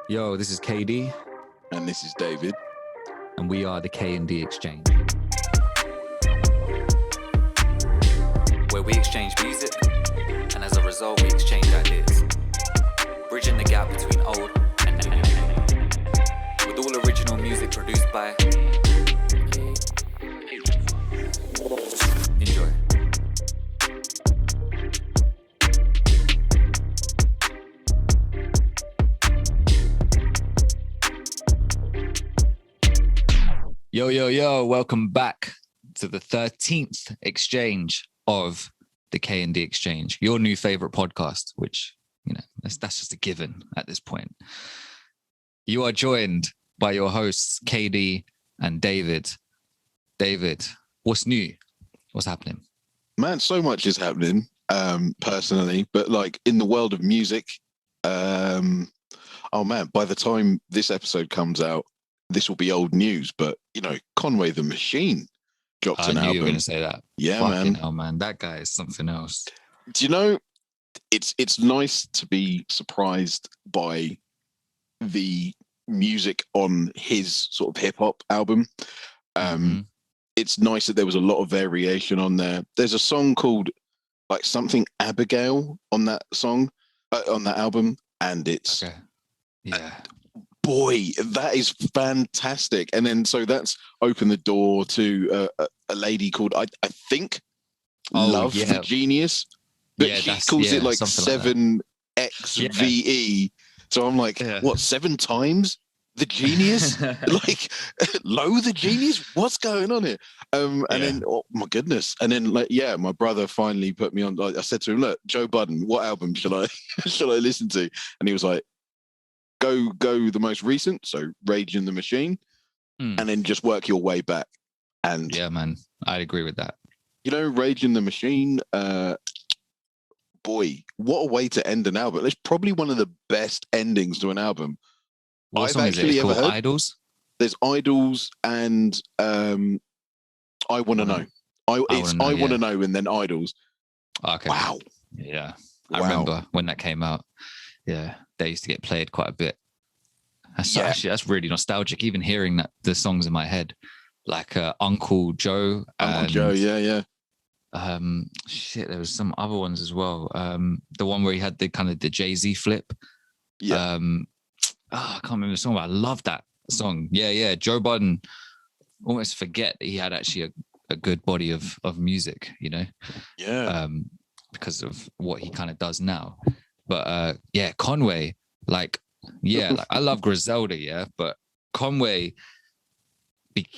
Yo, this is KD, And this is David. and we are the K&D Exchange, where we exchange music, and as a result, we exchange ideas, bridging the gap between old and new, with all original music produced by. Enjoy. Yo, welcome back to the 13th exchange of the K&D Exchange, your new favorite podcast, which, that's just a given at this point. You are joined by your hosts, KD and David. David, what's new? What's happening? Man, so much is happening, personally, but like in the world of music, oh man, by the time this episode comes out, this will be old news, but Conway the Machine dropped an I knew album. you were going to say that. Yeah, Fucking man. hell, man. That guy is something else. Do you know, it's nice to be surprised by the music on his sort of hip hop album. It's nice that there was a lot of variation on there. There's a song called like something Abigail on that song, on that album, and it's Okay. Yeah. boy, that is fantastic. And then so that's opened the door to a lady called I think Love the Genius, but she calls it like 7XVE. So I'm like, what, 7 times the genius? Like, low the genius? What's going on here? And then, oh my goodness. And then, like, my brother finally put me on. I said to him, look, Joe Budden, what album shall I listen to? And he was like, go the most recent, so Rage in the Machine, and then just work your way back. And yeah, man, I'd agree with that. Rage in the Machine, boy, what a way to end an album. It's probably one of the best endings to an album What I've song is it? actually It's ever called heard. Idols? There's Idols and I Want to Know. I Want to Know and then Idols. Okay. Wow. Yeah. I remember when that came out. Yeah. They used to get played quite a bit. Actually, that's really nostalgic. Even hearing the songs in my head, like Uncle Joe. Uncle Joe, yeah. There was some other ones as well. The one where he had the kind of the Jay-Z flip. Yeah. I can't remember the song, but I love that song. Yeah. Joe Budden, almost forget that he had actually a good body of music, Yeah. Because of what he kind of does now. But Conway, like I love Griselda, but Conway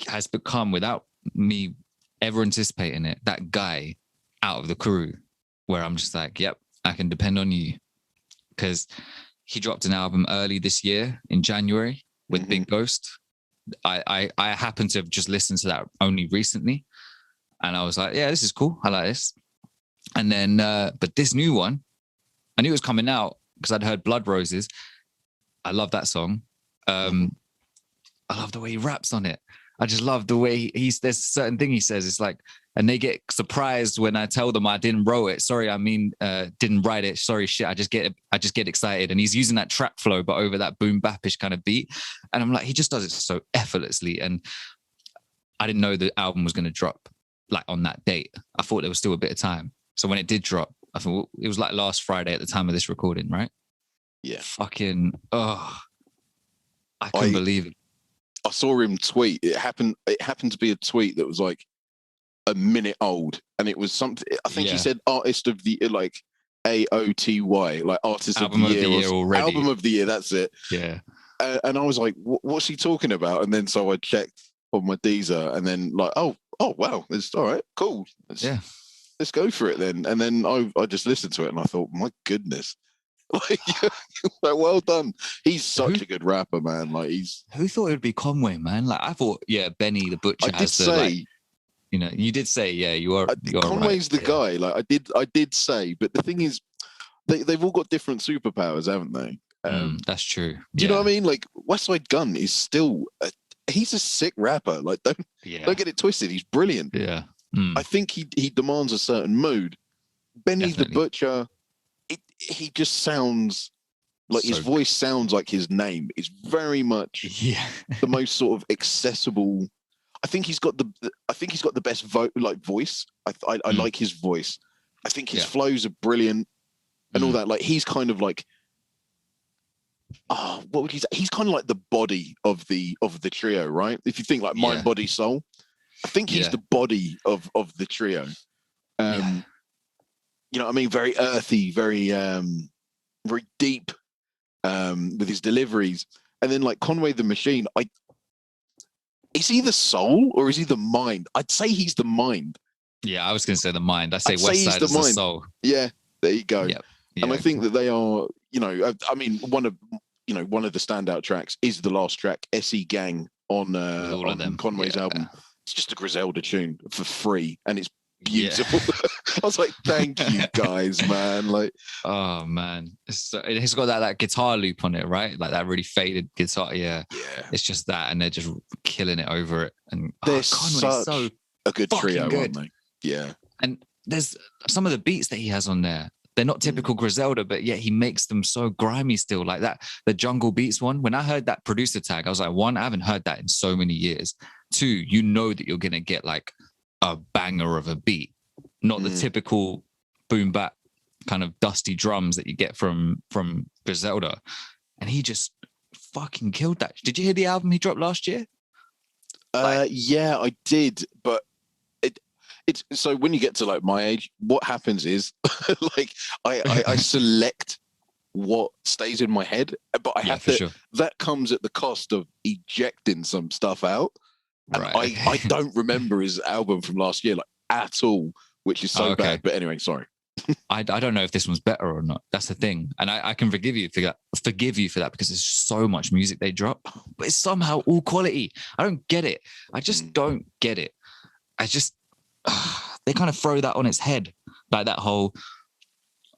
has become, without me ever anticipating it, that guy out of the crew where I'm just like, yep, I can depend on you. Because he dropped an album early this year in January with Big Ghost. I happened to have just listened to that only recently, and I was like, yeah, this is cool. I like this. And then, but this new one, I knew it was coming out because I'd heard Blood Roses. I love that song. I love the way he raps on it. I just love the way there's a certain thing he says. It's like, and they get surprised when I tell them I didn't wrote it. Sorry, didn't write it. Sorry, shit. I just get excited. And he's using that trap flow, but over that boom bapish kind of beat. And I'm like, he just does it so effortlessly. And I didn't know the album was going to drop like on that date. I thought there was still a bit of time. So when it did drop, I thought it was like last Friday at the time of this recording, right? Yeah. Fucking, I couldn't believe it. I saw him tweet. It happened to be a tweet that was like a minute old, and it was something. I think he said artist of the like AOTY, like artist album of the year already. Album of the year. That's it. Yeah. And I was like, what's he talking about? And then so I checked on my Deezer, and then like, oh wow, it's all right, cool. Let's go for it then. And then I just listened to it, and I thought, my goodness. Like, well done. He's such a good rapper, man. Like, who thought it would be Conway, man? Like, I thought, Benny the Butcher you did say, you are. Conway's right. The guy. Like, I did say, but the thing is, they've all got different superpowers, haven't they? That's true. Do you know what I mean? Like, Westside Gunn is still he's a sick rapper. Like, don't get it twisted. He's brilliant. Yeah. I think he demands a certain mood. Benny the Butcher, he just sounds Like his voice sounds like his name. It's very much the most sort of accessible. I think he's got the best voice. I like his voice. I think his flows are brilliant and all that. Like he's kind of like, what would you say? He's kind of like the body of the trio, right? If you think like mind, body, soul, I think he's the body of the trio. You know what I mean? Very earthy, very very deep with his deliveries. And then like Conway the Machine, is he the soul or is he the mind? I'd say he's the mind. Yeah, I was going to say the mind. I say West Side is the soul. Yeah, there you go. Yep. And I think that they are, you know, I mean, one of the standout tracks is the last track, SE Gang on Conway's album. It's just a Griselda tune for free, and it's beautiful. I was like, thank you guys, man. Like, oh man, it's got that guitar loop on it, right? Like that really faded guitar. Yeah. It's just that, and they're just killing it over it. And they're such a good trio, aren't they? Yeah. And there's some of the beats that he has on there. They're not typical Griselda, but yet he makes them so grimy still. Like that, the Jungle Beats one. When I heard that producer tag, I was like, one, I haven't heard that in so many years. Two, you know that you're gonna get like a banger of a beat, not the typical boom bap kind of dusty drums that you get from Griselda. And he just fucking killed that. Did you hear the album he dropped last year? Yeah, I did, but it's so when you get to like my age, what happens is like I select what stays in my head, but I have to. That comes at the cost of ejecting some stuff out. And I don't remember his album from last year like at all, which is so bad. But anyway, sorry. I don't know if this one's better or not. That's the thing, and I can forgive you for that because there's so much music they drop, but it's somehow all quality. I don't get it. I just don't get it. They kind of throw that on its head, like that whole,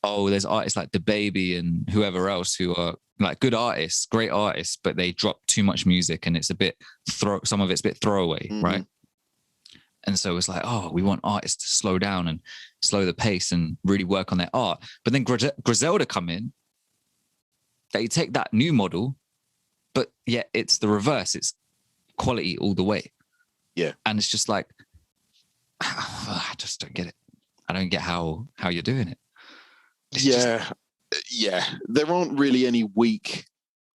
there's artists like The Baby and whoever else who are like good artists, great artists, but they drop too much music and it's a bit some of it's a bit throwaway, right? And so it's like, we want artists to slow down and slow the pace and really work on their art. But then Griselda come in, they take that new model, but yet it's the reverse. It's quality all the way. Yeah. And it's just like, I just don't get it. I don't get how you're doing it. Yeah. There aren't really any weak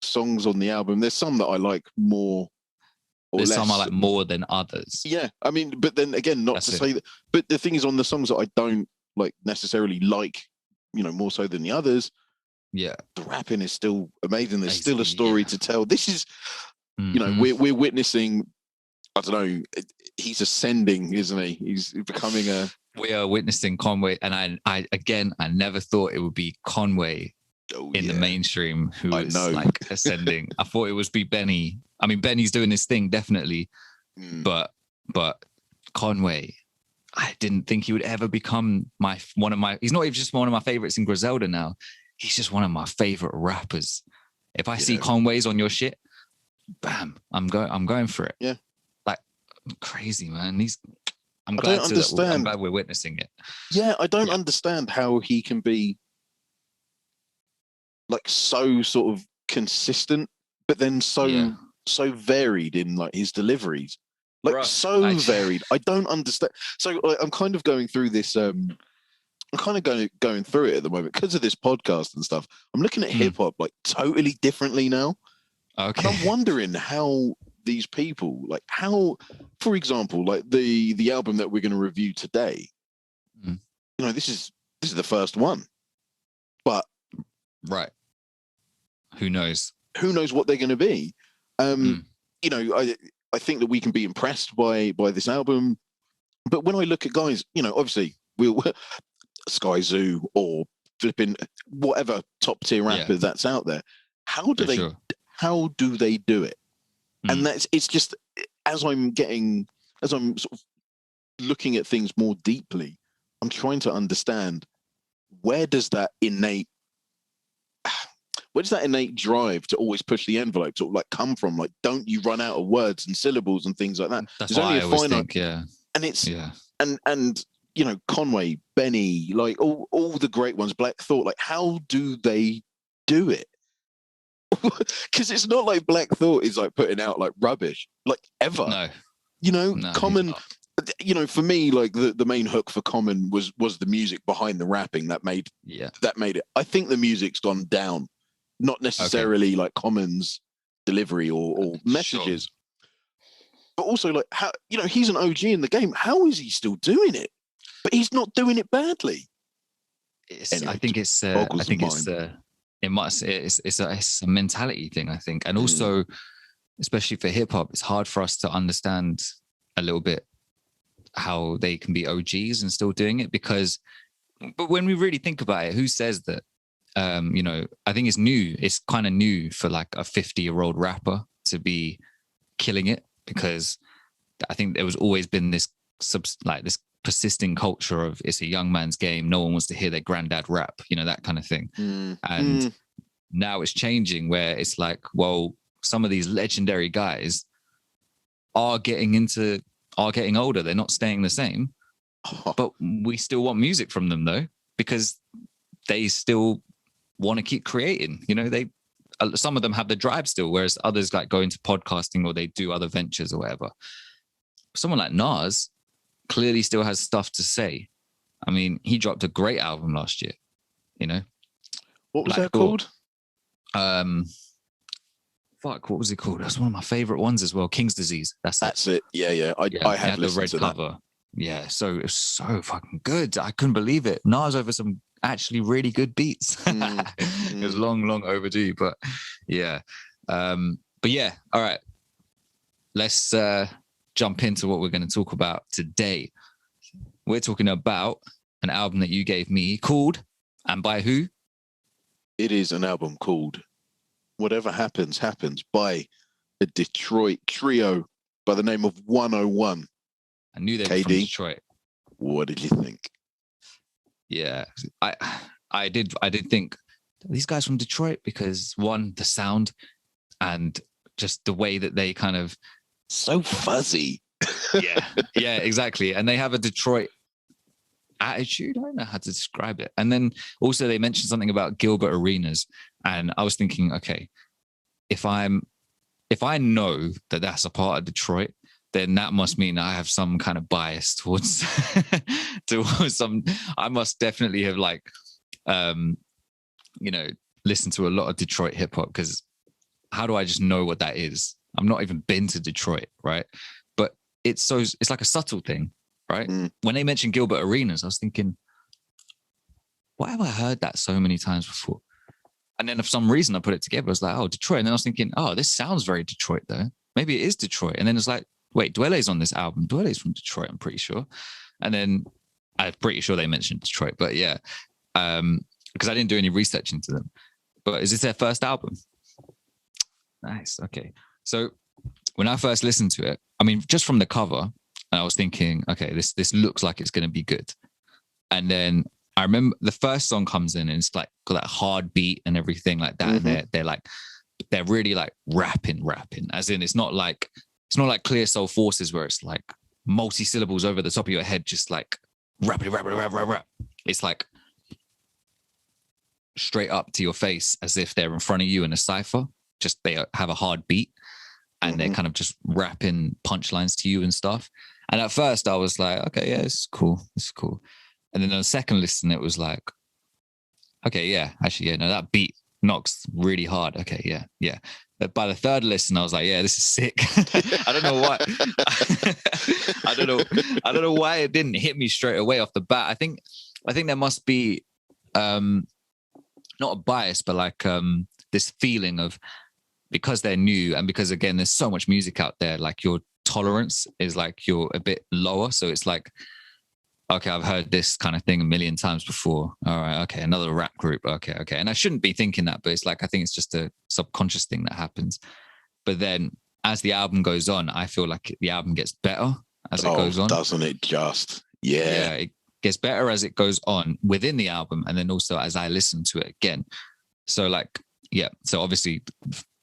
songs on the album. There's some that I like more or less. Some I like more than others. Yeah. I mean, but then again, not to say that, but the thing is on the songs that I don't like necessarily like, you know, more so than the others. Yeah. The rapping is still amazing. There's still a story to tell. This is, you know, we're witnessing, I don't know, he's ascending, isn't he? He's becoming a... We are witnessing Conway, and I never thought it would be Conway in the mainstream who is like ascending. I thought it would be Benny. I mean, Benny's doing his thing, definitely. But Conway, I didn't think he would ever become he's not even just one of my favorites in Griselda now. He's just one of my favorite rappers. If I see Conway's on your shit, bam, I'm going for it. Yeah. Like crazy, man. I'm glad we're witnessing it. Yeah, I don't understand how he can be like so sort of consistent, but then so varied in like his deliveries. Like varied. I don't understand. So I'm kind of going through this. I'm kind of going through it at the moment because of this podcast and stuff. I'm looking at hip hop like totally differently now. Okay. And I'm wondering how these people, like how, for example, like the album that we're going to review today, you know, this is the first one, but who knows what they're going to be. You know, I think that we can be impressed by this album, but when I look at guys, you know, obviously we'll Sky Zoo or flipping whatever top tier rapper that's out there, how do they do it? And it's just as I'm sort of looking at things more deeply, I'm trying to understand where does that innate drive to always push the envelope sort of like come from? Like, don't you run out of words and syllables and things like that? That's what I always think, and it's and you know, Conway, Benny, like all the great ones, Black Thought, like how do they do it? Because it's not like Black Thought is like putting out like rubbish, like ever. No, Common. For me, like the main hook for Common was the music behind the rapping that made it. I think the music's gone down, not necessarily like Common's delivery or messages, sure. But also like how he's an OG in the game. How is he still doing it? But he's not doing it badly. I think it's a mentality thing. I think, and also, especially for hip hop, it's hard for us to understand a little bit how they can be OGs and still doing it but when we really think about it, who says that? I think it's new. It's kind of new for like a 50-year-old rapper to be killing it, because I think there was always been this this persisting culture of it's a young man's game. No one wants to hear their granddad rap, that kind of thing. And now it's changing where it's like, well, some of these legendary guys are getting older. They're not staying the same, but we still want music from them though, because they still want to keep creating. Some of them have the drive still, whereas others like go into podcasting or they do other ventures or whatever. Someone like Nas clearly still has stuff to say. I mean, he dropped a great album last year. What was that called? What was it called? That's one of my favorite ones as well. King's Disease. That's it. Yeah. I have listened the red to cover. That. Yeah, so it's so fucking good. I couldn't believe it. Nas over some actually really good beats. It was long overdue, but yeah. But yeah, all right. Let's jump into what we're going to talk about today. We're talking about an album that you gave me called, and by who? It is an album called Whatever Happens, Happens by a Detroit trio by the name of 101. I knew they were from Detroit. What did you think? Yeah, I did think, these guys from Detroit, because one, the sound and just the way that they kind of so fuzzy. yeah, exactly. And they have a Detroit attitude. I don't know how to describe it. And then also they mentioned something about Gilbert Arenas, and I was thinking, okay, if I know that that's a part of Detroit, then that must mean I have some kind of bias towards some. I must definitely have listened to a lot of Detroit hip hop, because how do I just know what that is? I'm not even been to Detroit, right? But it's like a subtle thing, right? When they mentioned Gilbert Arenas, I was thinking, why have I heard that so many times before? And then for some reason I put it together. I was like, oh, Detroit. And then I was thinking, oh, this sounds very Detroit though. Maybe it is Detroit. And then it's like, wait, Dwelle's on this album. Dwelle's from Detroit, I'm pretty sure. And then I'm pretty sure they mentioned Detroit, but yeah, because I didn't do any research into them. But is this their first album? Nice. Okay. So when I first listened to it, I mean, just from the cover, I was thinking, okay, this looks like it's going to be good. And then I remember the first song comes in and it's like got that hard beat and everything like that. Mm-hmm. And they're really like rapping, as in it's not like Clear Soul Forces where it's like multi-syllables over the top of your head, just like rap. It's like straight up to your face as if they're in front of you in a cypher. Just they have a hard beat and they're kind of just rapping punchlines to you and stuff. And at first I was like, okay, yeah, it's cool. And then on the second listen, it was like, okay, yeah, actually, yeah, no, that beat knocks really hard. Okay, yeah. But by the third listen, I was like, yeah, this is sick. I don't know why. I don't know why it didn't hit me straight away off the bat. I think there must be not a bias, but like this feeling of, because they're new and because again there's so much music out there, like your tolerance is like you're a bit lower. So it's like, okay, I've heard this kind of thing a million times before. All right, okay, another rap group. Okay. And I shouldn't be thinking that, but it's like, I think it's just a subconscious thing that happens. But then as the album goes on, I feel like the album gets better as it goes on. Doesn't it just? Yeah, it gets better as it goes on within the album. And then also as I listen to it again. So like, yeah, so obviously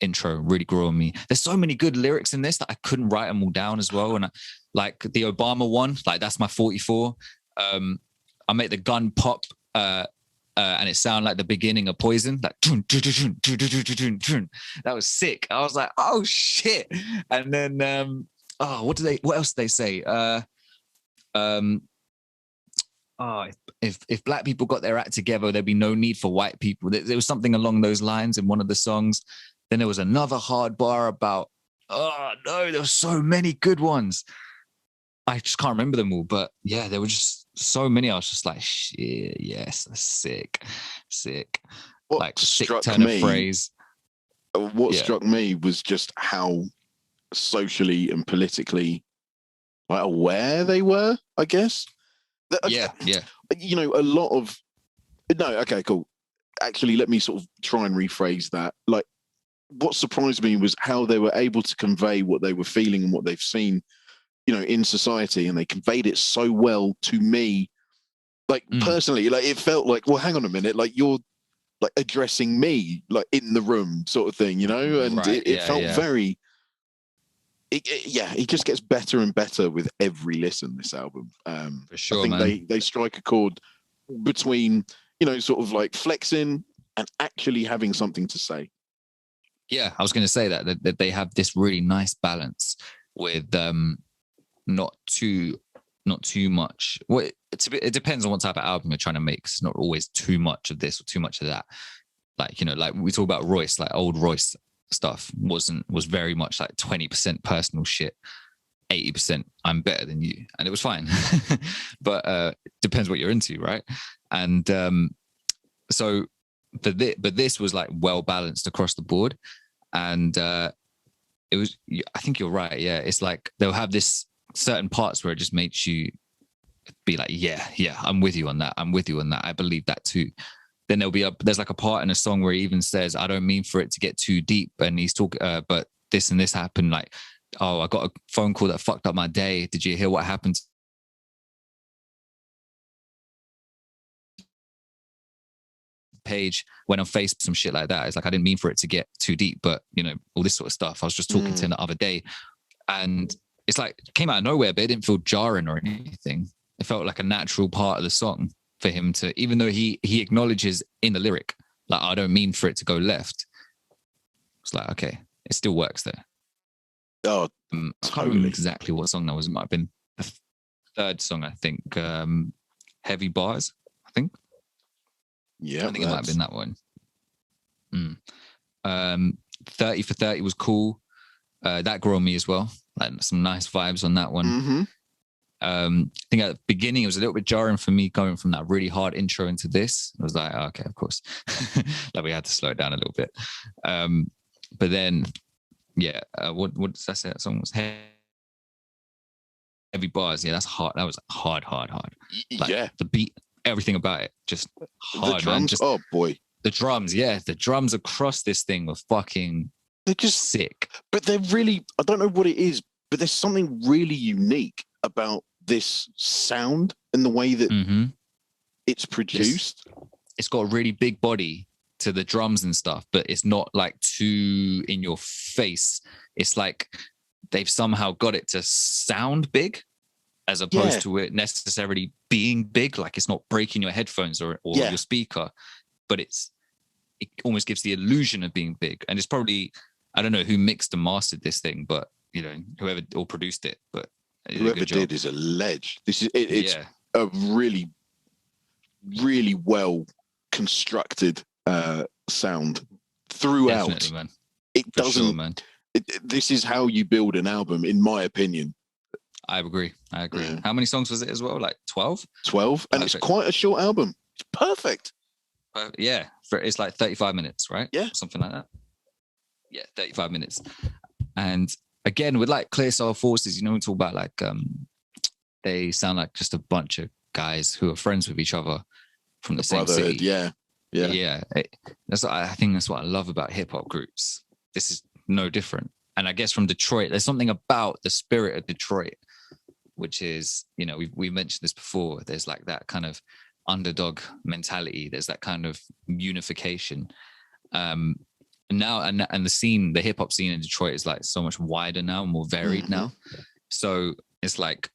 intro really grew on me. There's so many good lyrics in this that I couldn't write them all down as well. And like the Obama one, like that's my 44. I make the gun pop. and it sounded like the beginning of Poison, like that was sick. I was like, oh shit. And then what else did they say? If black people got their act together, there'd be no need for white people. There was something along those lines in one of the songs. Then there was another hard bar about, oh no, there were so many good ones. I just can't remember them all, but yeah, there were just so many. I was just like, shit, yes, sick. What like sick struck turn me, of phrase. What struck me was just how socially and politically like aware they were, I guess. Yeah. You know, a lot of no, okay, cool. Actually, let me sort of try and rephrase that. Like, what surprised me was how they were able to convey what they were feeling and what they've seen, you know, in society, and they conveyed it so well to me. Like personally, like it felt like, well, hang on a minute, like you're like addressing me, like in the room, sort of thing, you know. And right. it felt very. It just gets better and better with every listen. This album, For sure, I think man. they strike a chord between, you know, sort of like flexing and actually having something to say. Yeah, I was going to say that they have this really nice balance with not too much. Well, it depends on what type of album you're trying to make. 'Cause it's not always too much of this or too much of that. Like, you know, like we talk about Royce, like old Royce stuff was very much like 20% personal shit, 80% I'm better than you, and it was fine. But depends what you're into, right? And so but this was like well balanced across the board, and it was, I think you're right. Yeah, it's like they'll have this certain parts where it just makes you be like, yeah, I'm with you on that. I believe that too. Then there's like a part in a song where he even says, I don't mean for it to get too deep, and he's talking, but this and this happened. Like, oh, I got a phone call that fucked up my day. Did you hear what happened page when on Facebook, some shit like that? It's like, I didn't mean for it to get too deep, but you know, all this sort of stuff. I was just talking to him the other day, and it's like it came out of nowhere, but it didn't feel jarring or anything. It felt like a natural part of the song for him to, even though he acknowledges in the lyric, like, I don't mean for it to go left. It's like, okay, it still works there. Oh, I can't remember exactly what song that was. It might have been the third song, I think. Heavy Bars, I think. Yeah, I think it might have been that one. 30 for 30 was cool. That grew on me as well. Like some nice vibes on that one. Mm-hmm. I think at the beginning it was a little bit jarring for me going from that really hard intro into this. I was like, oh, okay, of course. Like we had to slow it down a little bit. But then, yeah, what does that say? That song was Heavy Bars. Yeah, that's hard. That was hard. Like, yeah, the beat, everything about it, just hard. The drums, oh boy, the drums. Yeah, the drums across this thing were fucking. They're just sick. But they're really, I don't know what it is, but there's something really unique about this sound and the way that it's produced. It's got a really big body to the drums and stuff, but it's not like too in your face. It's like they've somehow got it to sound big as opposed to it necessarily being big. Like it's not breaking your headphones or your speaker, but it almost gives the illusion of being big. And it's probably, I don't know who mixed and mastered this thing, but you know, whoever or produced it, but whoever did is a ledge. This is it's a really, really well constructed sound throughout. Definitely, man. It doesn't. Sure, man. This is how you build an album, in my opinion. I agree. Yeah. How many songs was it as well? Like 12? 12, and it's quite a short album. It's perfect. Yeah, it's like 35 minutes, right? Yeah, something like that. Yeah, 35 minutes. And again, with like Clear Soul Forces, you know, we talk about like they sound like just a bunch of guys who are friends with each other from the same city. Yeah. I think that's what I love about hip hop groups. This is no different. And I guess from Detroit, there's something about the spirit of Detroit, which is, you know, we mentioned this before. There's like that kind of underdog mentality. There's that kind of unification. Now and the scene, the hip hop scene in Detroit is like so much wider now, more varied now. So it's like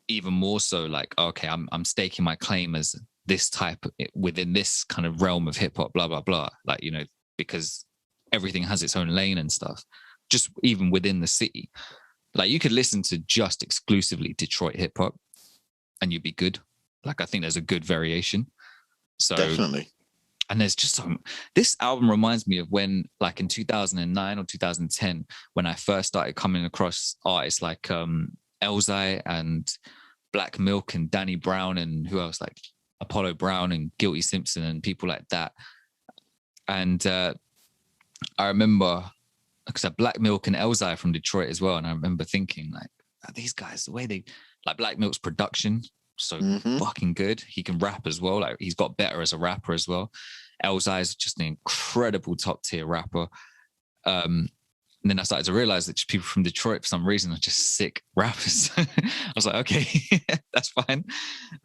even more so like, okay, I'm staking my claim as this type within this kind of realm of hip hop, blah, blah, blah. Like, you know, because everything has its own lane and stuff, just even within the city. Like you could listen to just exclusively Detroit hip hop and you'd be good. Like I think there's a good variation. So definitely. And there's just this album reminds me of when, like in 2009 or 2010, when I first started coming across artists like Elzai and Black Milk and Danny Brown and who else, like Apollo Brown and Guilty Simpson and people like that. And I remember, because Black Milk and Elzai from Detroit as well. And I remember thinking like, these guys, the way they, like Black Milk's production, so fucking good. He can rap as well. Like he's got better as a rapper as well. Elzai is just an incredible top tier rapper. And then I started to realize that people from Detroit, for some reason, are just sick rappers. I was like, okay, that's fine.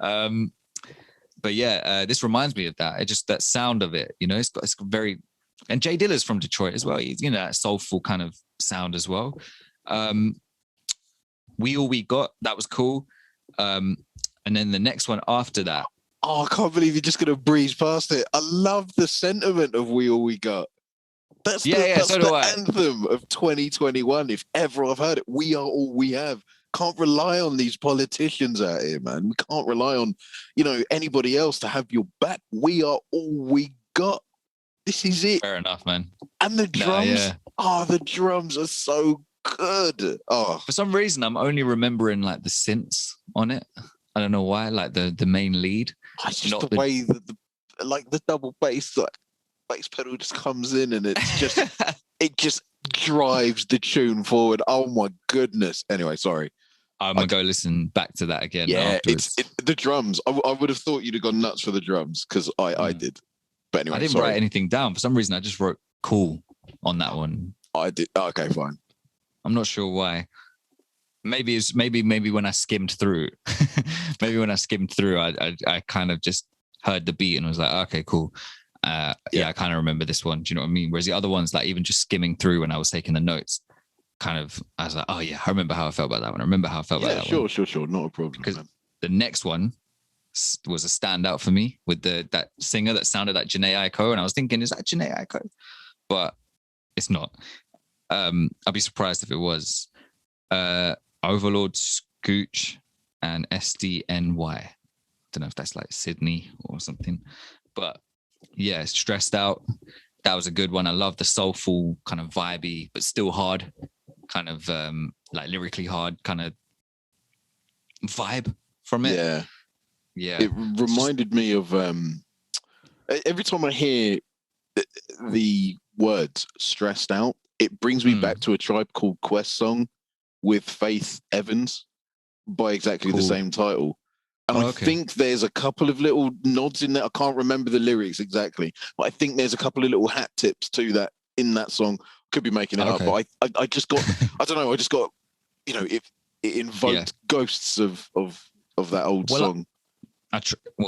But yeah, this reminds me of that. It just, that sound of it, you know, it's very, and Jay Dilla's from Detroit as well. He's, you know, that soulful kind of sound as well. We All We Got, that was cool. And then the next one after that. Oh, I can't believe you're just going to breeze past it. I love the sentiment of We All We Got. That's the anthem of 2021. If ever I've heard it, we are all we have. Can't rely on these politicians out here, man. We can't rely on, you know, anybody else to have your back. We are all we got. This is it. Fair enough, man. And the drums, the drums are so good. Oh, for some reason, I'm only remembering like the synths on it. I don't know why, like the main lead. It's just the way that the double bass, like bass pedal just comes in and it's just it just drives the tune forward. Oh my goodness. Anyway, sorry. I'm gonna go listen back to that again. Yeah, the drums. I would have thought you'd have gone nuts for the drums because I did. But anyway, I didn't write anything down. For some reason, I just wrote cool on that one. I did. Okay, fine. I'm not sure why. Maybe it's maybe when I skimmed through. Maybe when I skimmed through, I kind of just heard the beat and was like, okay, cool. I kind of remember this one. Do you know what I mean? Whereas the other ones, like even just skimming through when I was taking the notes, kind of, I was like, oh yeah, I remember how I felt about that one. I remember how I felt about that one. Sure. Not a problem. Because the next one was a standout for me with that singer that sounded like Jhené Aiko. And I was thinking, is that Jhené Aiko? But it's not. I'd be surprised if it was. Overlord Scooch and SDNY. Don't know if that's like Sydney or something, but yeah, Stressed Out. That was a good one. I love the soulful kind of vibey, but still hard, kind of like lyrically hard kind of vibe from it. Yeah. It reminded me of every time I hear the words "stressed out," it brings me back to a Tribe Called Quest song with Faith Evans by exactly the same title. And I think there's a couple of little nods in there. I can't remember the lyrics exactly, but I think there's a couple of little hat tips to that in that song. Could be making it up, but I just got, I don't know, I just got, you know, it invoked ghosts of that old song.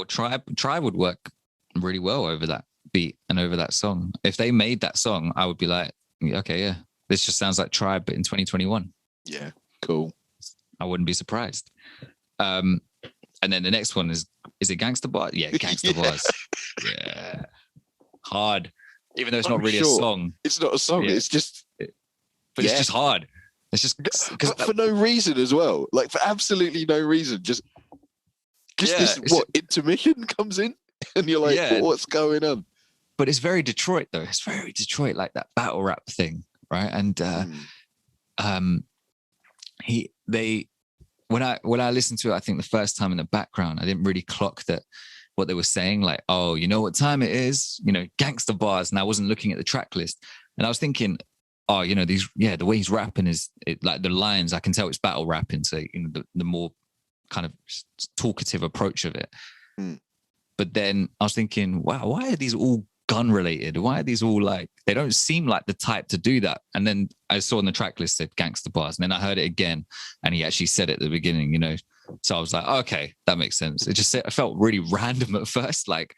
Tribe would work really well over that beat and over that song. If they made that song, I would be like, okay, yeah, this just sounds like Tribe, but in 2021. Yeah, cool. I wouldn't be surprised. And then the next one is it Gangsta Bars? Yeah, Gangsta Bars. Yeah, hard. Even though it's not really a song. It's not a song. It's just. But it's just hard. It's just for no reason as well. Like for absolutely no reason. Just this intermission comes in, and you're like, what's going on? But it's very Detroit though. It's very Detroit, like that battle rap thing, right? And when I listened to it, I think the first time in the background, I didn't really clock that what they were saying, like, oh, you know what time it is, you know, Gangsta Bars. And I wasn't looking at the track list. And I was thinking, oh, you know, the way he's rapping is like the lines, I can tell it's battle rapping. So, you know, the more kind of talkative approach of it. But then I was thinking, wow, why are these all gun related? Why are these all like, they don't seem like the type to do that. And then I saw on the track list said Gangsta Bars, and then I heard it again and he actually said it at the beginning, you know. So I was like, okay, that makes sense. It felt really random at first, like,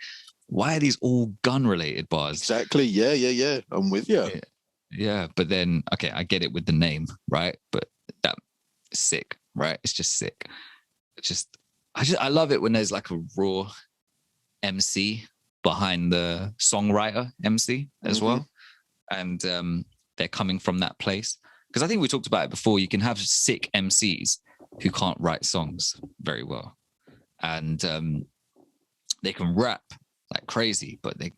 why are these all gun related bars? Exactly. Yeah, I'm with you. Yeah, but then okay, I get it with the name, right? But that's sick, right? It's just sick. I love it when there's like a raw MC behind the songwriter MC as well. And they're coming from that place. Because I think we talked about it before. You can have sick MCs who can't write songs very well. And they can rap like crazy, but they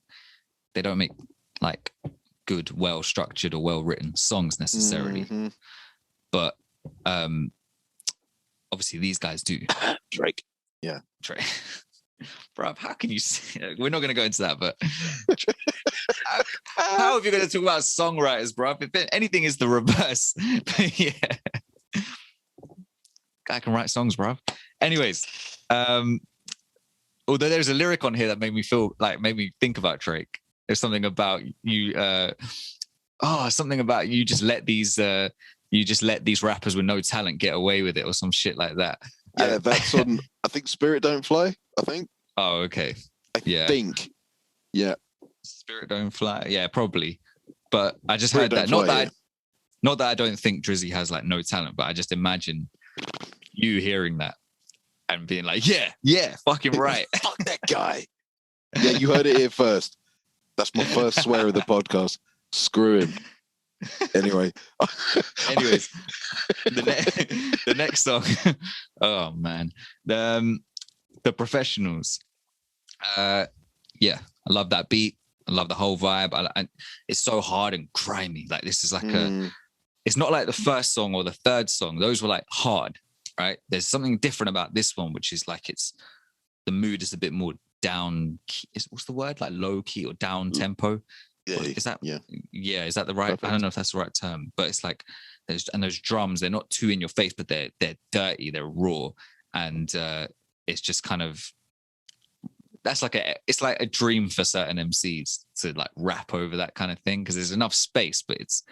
don't make like good, well-structured or well-written songs necessarily. But obviously these guys do. Drake. Yeah. Drake. Bro, how can you say, we're not going to go into that, but how are you going to talk about songwriters, bro? If anything is the reverse. Yeah. Guy can write songs, bro. Anyways, although there's a lyric on here that made me think about Drake. There's something about you, something about you just let these rappers with no talent get away with it or some shit like that. Yeah, that's on, I think Spirit Don't Fly, I think. Oh, okay. I think. Yeah. Spirit Don't Fly. Yeah, probably. But I just Spirit heard that. Fly, Not that I don't think Drizzy has like no talent, but I just imagine you hearing that and being like, yeah, fucking right. Fuck that guy. Yeah, you heard it here first. That's my first swear of the podcast. Screw him. Anyways, the next song. Oh man, the Professionals. Yeah, I love that beat. I love the whole vibe. It's so hard and grimy. Like this is like it's not like the first song or the third song. Those were like hard, right? There's something different about this one, which is like the mood is a bit more down. What's the word? Like low key or down tempo. Yeah, is that yeah? Is that the right? Perfect. I don't know if that's the right term, but it's like those drums. They're not too in your face, but they're dirty. They're raw, and it's just kind of it's like a dream for certain MCs to like rap over that kind of thing because there's enough space, but it's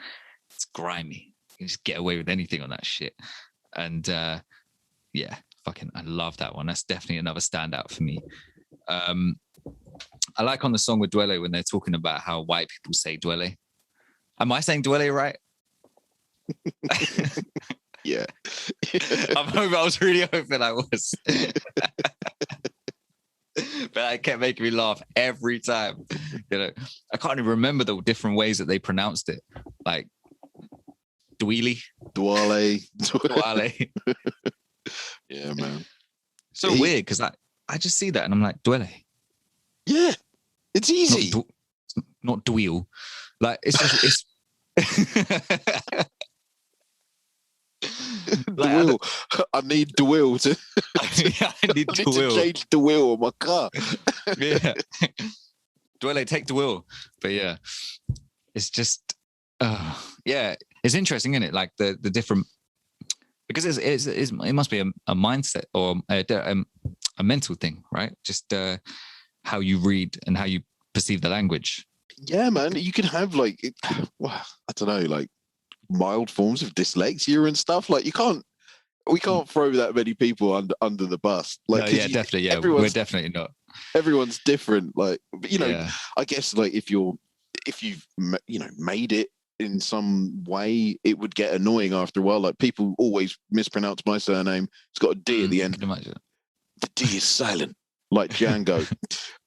grimy. You can just get away with anything on that shit, and yeah, fucking, I love that one. That's definitely another standout for me. I like on the song with Dwele when they're talking about how white people say Dwele. Am I saying Dwele right? Yeah. I was really hoping I was. But it kept making me laugh every time. You know, I can't even remember the different ways that they pronounced it. Like Dwele. Yeah, man. So weird because I just see that and I'm like, Dwele. Yeah, it's easy. Not Dweel. Like it's just Dweel. I need Dweel to. I need to change Dweel on my car. Yeah, Dwele, take Dweel. But yeah, it's just yeah, it's interesting, isn't it? Like the different, because it must be a mindset or a mental thing, right? Just how you read and how you perceive the language. Yeah, man. You can have like, I don't know, like mild forms of dyslexia and stuff. Like we can't throw that many people under the bus. Like, no, yeah, definitely. Yeah, we're definitely not. Everyone's different. Like, you know, I guess like if you've made it in some way, it would get annoying after a while. Like people always mispronounce my surname. It's got a D at the end. The D is silent. Like Django.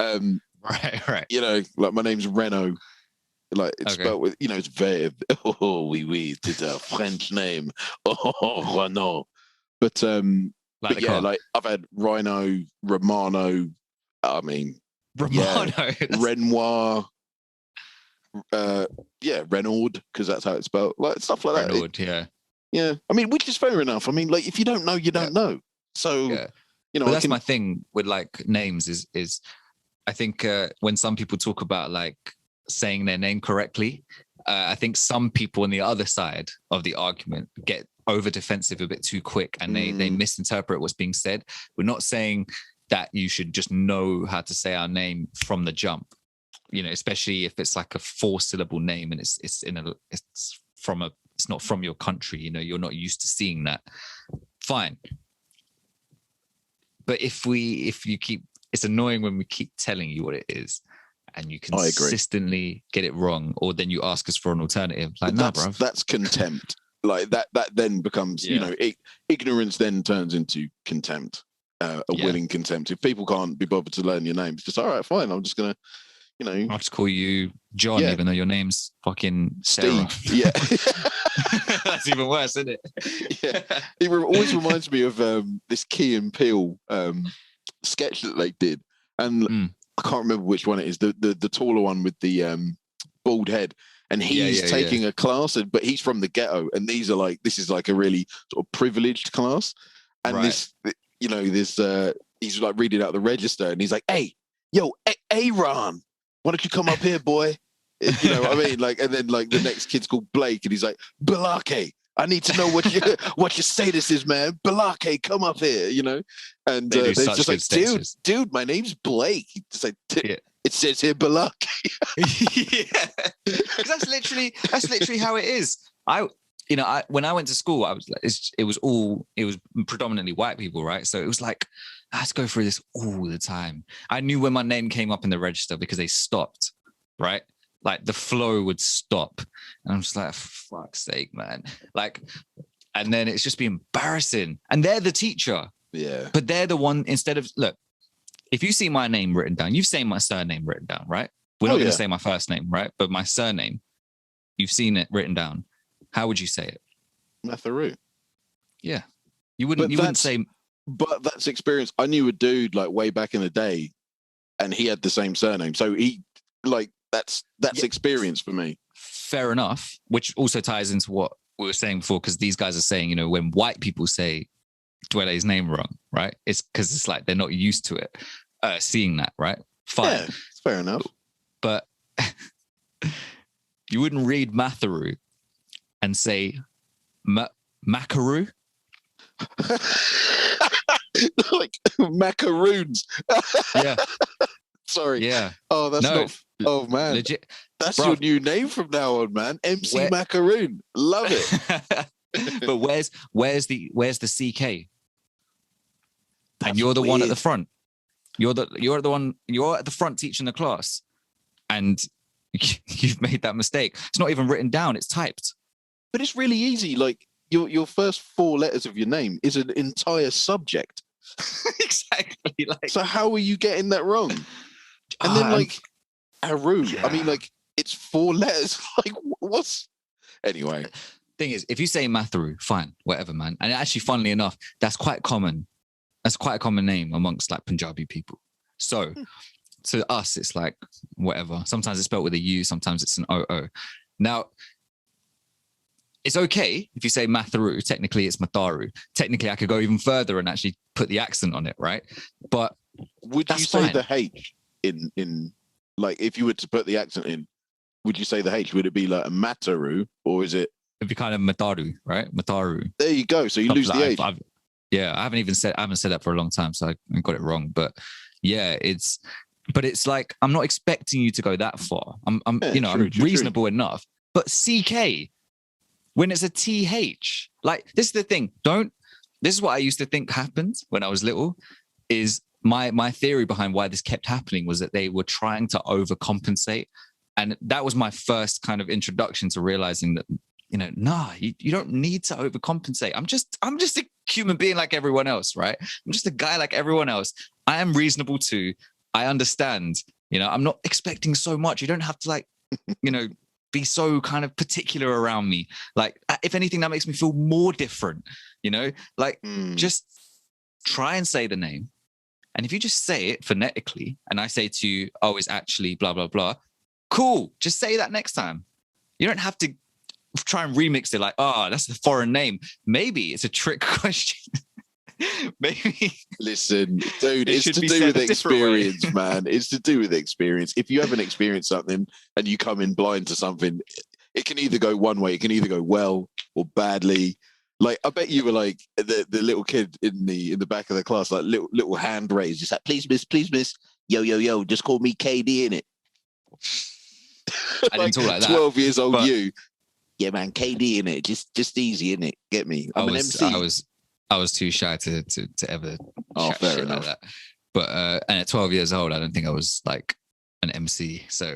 Right. You know, like my name's Renault. Like it's spelled with, you know, it's very, oui, it's a French name. Oh, Renault. But yeah, like I've had Rhino, Romano, Renoir, Renaud, because that's how it's spelled. Like stuff like that. Renaud, yeah. I mean, which is fair enough. I mean, like if you don't know, you don't know. So you know, but that's my thing with like names is I think when some people talk about like saying their name correctly, I think some people on the other side of the argument get over defensive a bit too quick and they misinterpret what's being said. We're not saying that you should just know how to say our name from the jump, you know, especially if it's like a 4-syllable name and it's not from your country, you know, you're not used to seeing that. Fine. But it's annoying when we keep telling you what it is and you consistently get it wrong, or then you ask us for an alternative. Like, no, bro. That's contempt. Like that then becomes, you know, ignorance then turns into contempt. a willing contempt. If people can't be bothered to learn your name, it's just all right, fine. I'm just gonna, I'll just call you John, even though your name's fucking Sarah. Steve. Yeah. That's even worse, isn't it? Yeah. It always reminds me of this Key and Peele sketch that they did. And I can't remember which one it is, the taller one with the bald head. And he's taking a class, but he's from the ghetto. And this is like a really sort of privileged class. And this, he's like reading out the register and he's like, hey, yo, Aaron, why don't you come up here, boy? You know what I mean? Like, and then like the next kid's called Blake and he's like, Balake, I need to know what your status is, man. Balake, come up here, And they're just like, dude, my name's Blake. It's like, it says here Balake. Yeah, because that's literally how it is. When I went to school, I was like, it was predominantly white people, right? So it was like, I had to go through this all the time. I knew when my name came up in the register because they stopped, right? Like the flow would stop. And I'm just like, for fuck's sake, man. Like, and then it's just be embarrassing. And they're the teacher. Yeah. But they're the one, instead of, look, if you see my name written down, you've seen my surname written down, right? We're not going to say my first name, right? But my surname, you've seen it written down. How would you say it? Matharu. Yeah. You wouldn't say. But that's experience. I knew a dude like way back in the day and he had the same surname. So he like, that's experience for me. Fair enough. Which also ties into what we were saying before, because these guys are saying, when white people say Dwele's name wrong, right? It's because it's like they're not used to it, seeing that, right? Fine. Yeah, it's fair enough. But you wouldn't read Matharu and say Macaru. Like macaroons. Yeah. Sorry. Yeah. Oh, that's not. Oh man. Legit. That's your new name from now on, man. MC Macaroon. Love it. But where's the CK? And you're the one at the front. You're at the front teaching the class, and you've made that mistake. It's not even written down. It's typed. But it's really easy. Like your first 4 letters of your name is an entire subject. Exactly. Like, so how are you getting that wrong? And then like Aru. Yeah. I mean, like it's 4 letters. Like what's anyway? Thing is, if you say Matharu, fine, whatever, man. And actually, funnily enough, that's quite common. That's quite a common name amongst like Punjabi people. So to us, it's like whatever. Sometimes it's spelled with a U, sometimes it's an O-O. Now, it's okay if you say Matharu. Technically, it's Matharu. Technically, I could go even further and actually put the accent on it, right? But would you say the H in like if you were to put the accent in? Would you say the H? Would it be like a Mataru or is it? It'd be kind of Mataru, right? Mataru. There you go. So you lose the H. I haven't said that for a long time, so I got it wrong. But yeah, it's like I'm not expecting you to go that far. I'm reasonable enough. But CK, when it's a TH, like this is the thing. This is what I used to think happened when I was little. Is my theory behind why this kept happening was that they were trying to overcompensate, and that was my first kind of introduction to realizing that. You don't need to overcompensate. I'm just a human being like everyone else, right? I'm just a guy like everyone else. I am reasonable too. I understand. I'm not expecting so much. You don't have to be so kind of particular around me. Like, if anything, that makes me feel more different. Just try and say the name. And if you just say it phonetically, and I say to you, oh, it's actually blah, blah, blah. Cool. Just say that next time. You don't have to try and remix it like, oh, that's a foreign name. Maybe it's a trick question. Maybe. Listen, dude, it's to do with experience, man. It's to do with experience. If you haven't experienced something and you come in blind to something, it can either go one way, it can either go well or badly. Like, I bet you were like the little kid in the back of the class, like little hand raised, just like, please miss, yo, just call me KD in it. I didn't talk like that. 12 years old, you. Yeah, man, KD in it, just easy in it. Get me? I'm an MC. I was too shy to ever. Fair enough. Like that. But and at 12 years old, I don't think I was like an MC. So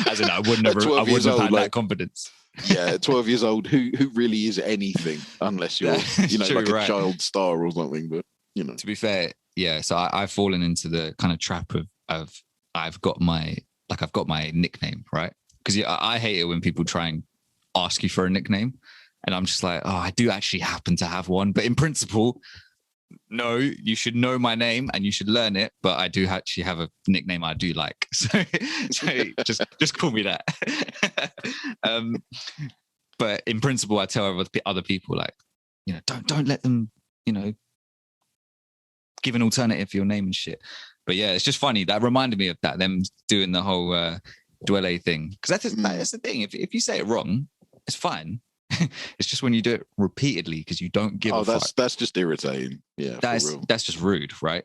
as in, I wouldn't have had that confidence. Yeah, at 12 years old, who really is anything unless you're true, like a child star or something? But To be fair, yeah. So I've fallen into the kind of trap of I've got my nickname, right? Because I hate it when people try and ask you for a nickname, and I'm just like, oh, I do actually happen to have one, but in principle, no, you should know my name and you should learn it. But I do actually have a nickname I do like, so just call me that. But in principle, I tell other people, like, don't let them, give an alternative for your name and shit. But yeah, it's just funny. That reminded me of that, them doing the whole Dwelle thing. Because that's the thing. If you say it wrong, it's fine. It's just when you do it repeatedly because you don't give a fuck. That's just irritating. Yeah, that's just rude, right?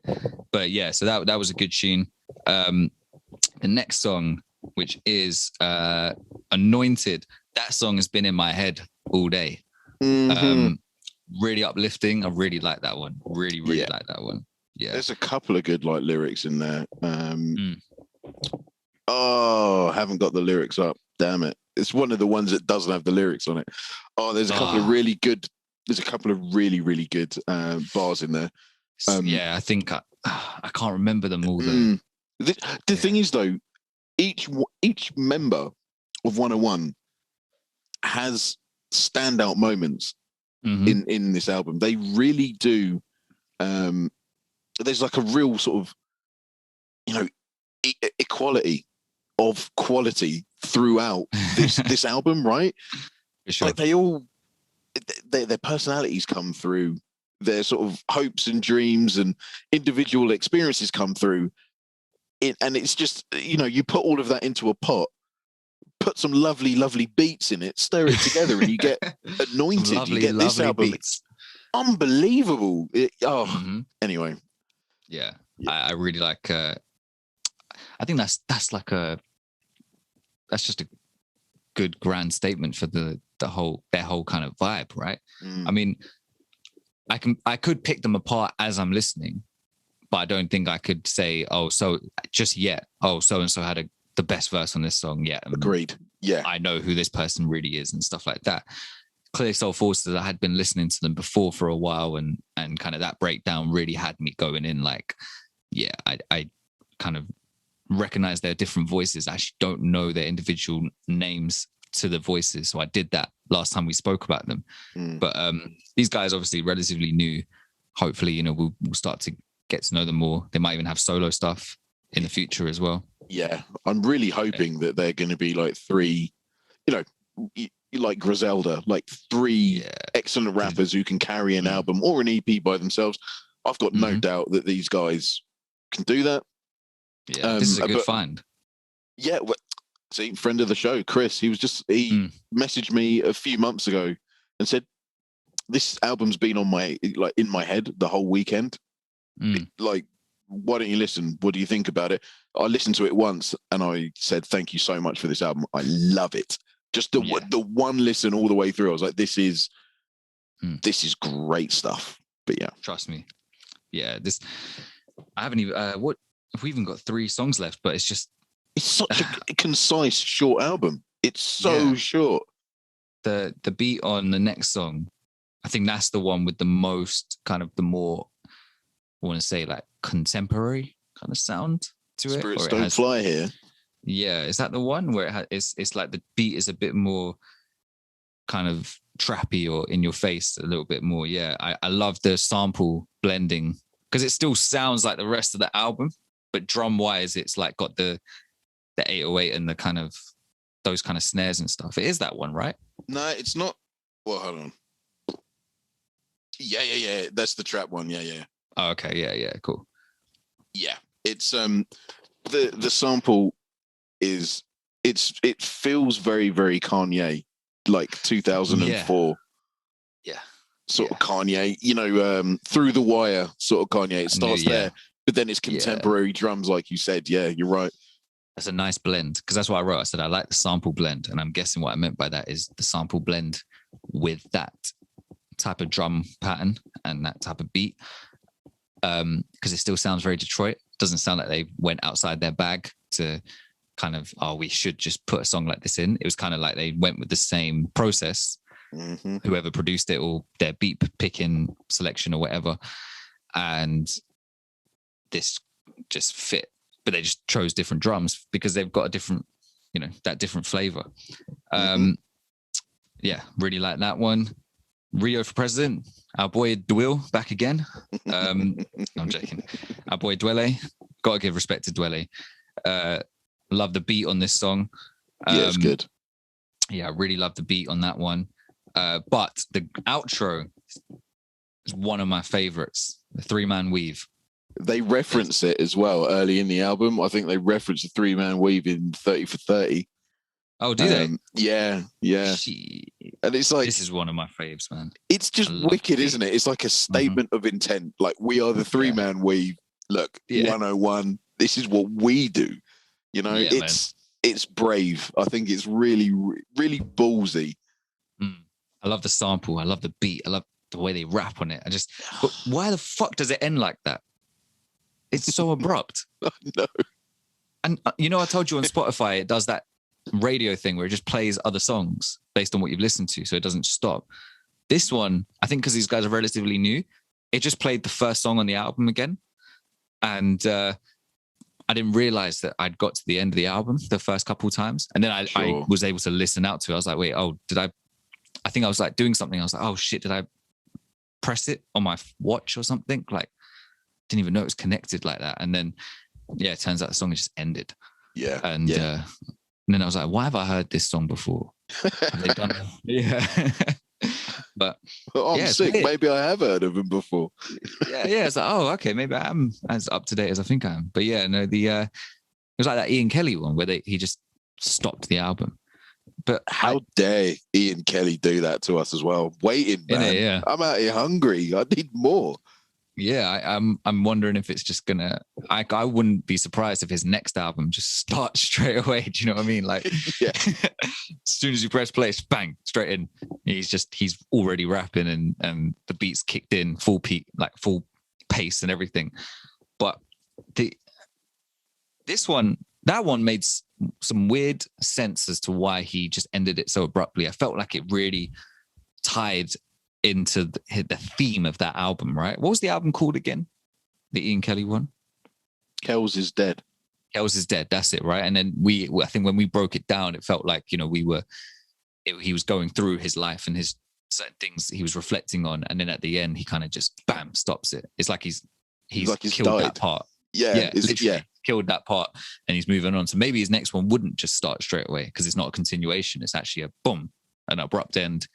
But yeah, so that was a good tune. The next song, which is Anointed, that song has been in my head all day. Really uplifting. I really like that one. Really like that one. Yeah, there's a couple of good lyrics in there. Oh, I haven't got the lyrics up. Damn it! It's one of the ones that doesn't have the lyrics on it. Oh, there's a couple of really good. There's a couple of really good bars in there. Yeah, I think I can't remember them all though. The thing is though, each member of 101 has standout moments in this album. They really do. There's like a real sort of, equality of quality throughout this album, right? Sure. Like their personalities come through, their sort of hopes and dreams and individual experiences come through. And it's just, you put all of that into a pot, put some lovely beats in it, stir it together, and you get Anointed. You get this album. Beats. It's unbelievable. Anyway. Yeah. I really like. I think that's just a good grand statement for their whole kind of vibe, right? I mean, I could pick them apart as I'm listening, but I don't think I could say, so and so had the best verse on this song yet. Agreed. Yeah, I know who this person really is and stuff like that. Clear Soul Forces, I had been listening to them before for a while, and kind of that breakdown really had me going in like, yeah, I kind of recognize their different voices. I actually don't know their individual names to the voices, so I did that last time we spoke about them. But these guys obviously relatively new. Hopefully, we'll start to get to know them more. They might even have solo stuff in the future as well. Yeah, I'm really hoping that they're going to be like three, like Griselda, like three excellent rappers who can carry an album or an EP by themselves. I've got no doubt that these guys can do that. Yeah, this is a good find. Yeah, see, friend of the show, Chris, he messaged me a few months ago and said, this album's been on in my head the whole weekend. Like, why don't you listen? What do you think about it? I listened to it once and I said, thank you so much for this album. I love it. Just the one listen all the way through. I was like, this is great stuff. But yeah. Trust me. Yeah, I haven't even, we even got 3 songs left, but it's such a concise, short album. It's so short. The beat on the next song, I think that's the one with the most kind of the more, I want to say like contemporary kind of sound to it. Spirits Don't Fly Here. Yeah, is that the one where it's like the beat is a bit more kind of trappy or in your face a little bit more? Yeah, I love the sample blending because it still sounds like the rest of the album, but drum wise, it's like got the 808 and the kind of those kind of snares and stuff. It is that one, right? No, it's not. Well, hold on. Yeah. That's the trap one. Yeah. Oh, okay. Yeah. Cool. Yeah, it's the sample is it feels very very Kanye, like 2004. Yeah. Sort of Kanye, Through the Wire sort of Kanye. It starts there, but then it's contemporary drums, like you said. Yeah, you're right. That's a nice blend, because that's what I wrote. I said I like the sample blend, and I'm guessing what I meant by that is the sample blend with that type of drum pattern and that type of beat. Because it still sounds very Detroit. It doesn't sound like they went outside their bag to kind of, we should just put a song like this in. It was kind of like they went with the same process, whoever produced it or their beat picking selection or whatever. and this just fit. But they just chose different drums because they've got a different, that different flavor. Yeah, really like that one. Rio for President, our boy Dwell back again. I'm joking. Our boy Dwelle, gotta give respect to Dwelle. Love the beat on this song. Yeah, it's good. Yeah, I really love the beat on that one. But the outro is one of my favorites, the 3-man weave. They reference it as well early in the album. I think they reference the 3-man weave in 30 for 30. Oh, do they? Yeah. And it's like, this is one of my faves, man. It's just wicked, isn't it? It's like a statement of intent. Like, we are the 3-man weave. Look, 101. This is what we do. It's brave. I think it's really, really ballsy. I love the sample. I love the beat. I love the way they rap on it. But why the fuck does it end like that? It's so abrupt. No. And I told you on Spotify, it does that radio thing where it just plays other songs based on what you've listened to, so it doesn't stop. This one, I think because these guys are relatively new, it just played the first song on the album again. And I didn't realize that I'd got to the end of the album the first couple of times. And then I was able to listen out to it. I was like, wait, I think I was like doing something. I was like, oh shit, did I press it on my watch or something? Like, didn't even know it was connected like that. And then, it turns out the song has just ended. Yeah. And then I was like, why have I heard this song before? Have they done it? Yeah. But I'm sick. Maybe I have heard of him before. Yeah. It's like, oh, okay, maybe I am as up to date as I think I am. But yeah, no, it was like that Ian Kelly one where he just stopped the album. But how dare Ian Kelly do that to us as well? Waiting, man. I'm out here hungry. I need more. Yeah, I'm wondering if it's just gonna. I wouldn't be surprised if his next album just starts straight away. Do you know what I mean? Like, as soon as you press play, bang, straight in. He's already rapping and the beats kicked in full pace and everything. But that one made some weird sense as to why he just ended it so abruptly. I felt like it really tied into the theme of that album, right? What was the album called again? The Ian Kelly one? Kells is Dead. Kells is Dead, that's it, right? And then I think when we broke it down, it felt like, he was going through his life and his certain things he was reflecting on. And then at the end, he kind of just, bam, stops it. It's like he's killed died. that part. Yeah, literally killed that part and he's moving on. So maybe his next one wouldn't just start straight away because it's not a continuation. It's actually a boom, an abrupt end.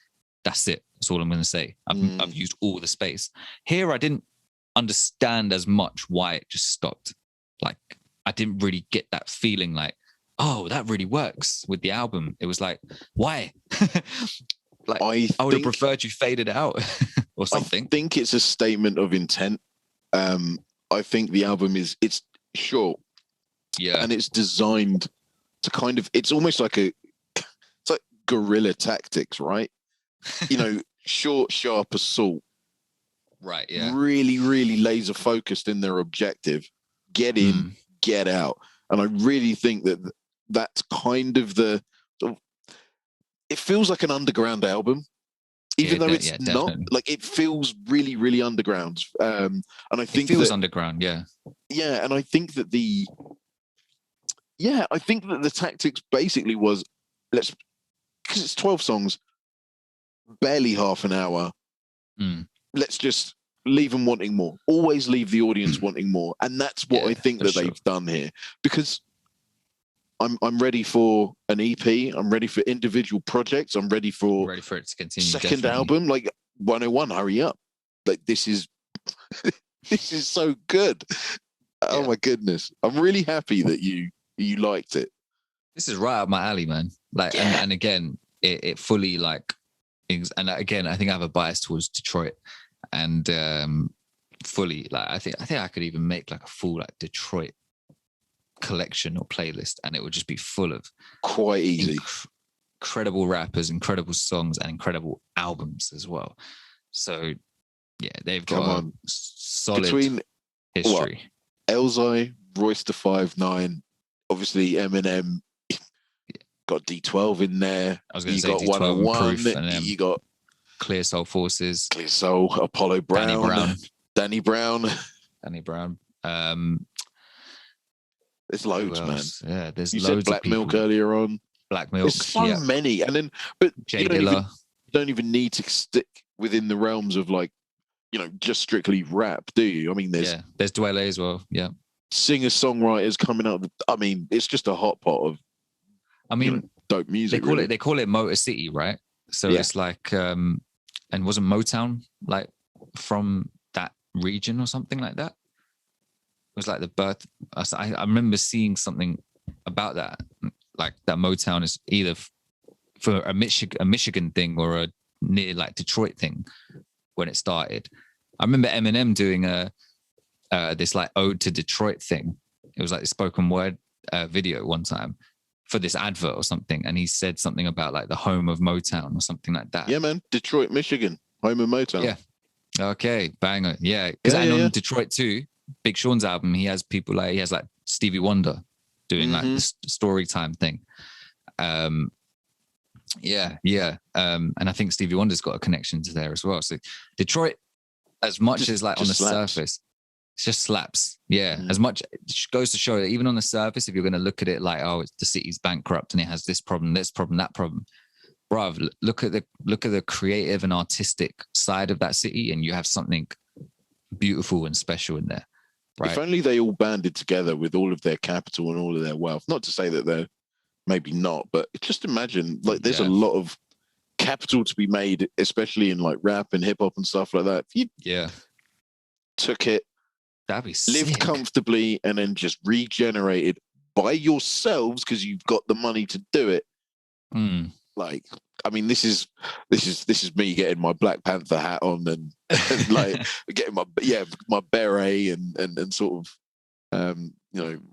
That's it. That's all I'm going to say. I've used all the space. Here, I didn't understand as much why it just stopped. Like, I didn't really get that feeling like, oh, that really works with the album. It was like, why? Like, I would have preferred you faded out or something. I think it's a statement of intent. I think the album it's short. Yeah. And it's designed to kind of, it's almost like it's like guerrilla tactics, right? Short, sharp assault. Right, yeah. Really, really laser focused in their objective. Get in, get out. And I really think that's kind of it feels like an underground album. Even though it's not, definitely. Like, it feels really, really underground. And I think it feels underground, yeah. Yeah, and I think that the tactics basically was, because it's 12 songs, barely half an hour. Let's just leave them wanting more. Always leave the audience wanting more. And that's what I think that they've done here. Because I'm ready for an EP. I'm ready for individual projects. I'm ready for it to continue. Second album, like 101. Hurry up! Like, this is this is so good. Oh my goodness! I'm really happy that you liked it. This is right up my alley, man. Like, and again, it fully like, and again, I think I have a bias towards Detroit, and fully like I think I could even make like a full like Detroit collection or playlist, and it would just be full of quite easy incredible rappers, incredible songs, and incredible albums as well. So yeah, they've got a solid between history. Elzhi, Royce da 5'9", obviously Eminem, got D12 in there. I was going to say D12, 101, you got Clear Soul Forces, Clear Soul, Apollo Brown, Danny Brown. Danny Brown. There's loads, man. Yeah, there's you loads said Black of people. Milk earlier on. Black Milk. There's so many, and then but Jay you Dilla. don't even need to stick within the realms of like, just strictly rap, do you? I mean, there's Dwele as well. Yeah, singer-songwriters coming out. I mean, it's just a hot pot of. Dope music. They call it Motor City, right? So it's like, and wasn't Motown like from that region or something like that? It was like the birth. I remember seeing something about that, like that Motown is either for a Michigan thing or a near like Detroit thing when it started. I remember Eminem doing this like ode to Detroit thing. It was like a spoken word video one time for this advert or something, and he said something about like the home of Motown or something like that. Yeah, man, Detroit, Michigan, home of Motown. Yeah. Okay, banger. Yeah, because on Detroit too, Big Sean's album, he has people like Stevie Wonder doing like the story time thing. And I think Stevie Wonder's got a connection to there as well. So Detroit, as much as like on the surface, it just slaps. Yeah, as much it goes to show that even on the surface, if you're going to look at it like, oh, the city's bankrupt and it has this problem, that problem, bruv, look at the creative and artistic side of that city, and you have something beautiful and special in there. Right? If only they all banded together with all of their capital and all of their wealth. Not to say that they're maybe not, but just imagine like there's a lot of capital to be made, especially in like rap and hip hop and stuff like that. If you took it, that'd be lived sick. comfortably, and then just regenerated by yourselves because you've got the money to do it. Like, I mean, this is me getting my Black Panther hat on and like getting my beret and sort of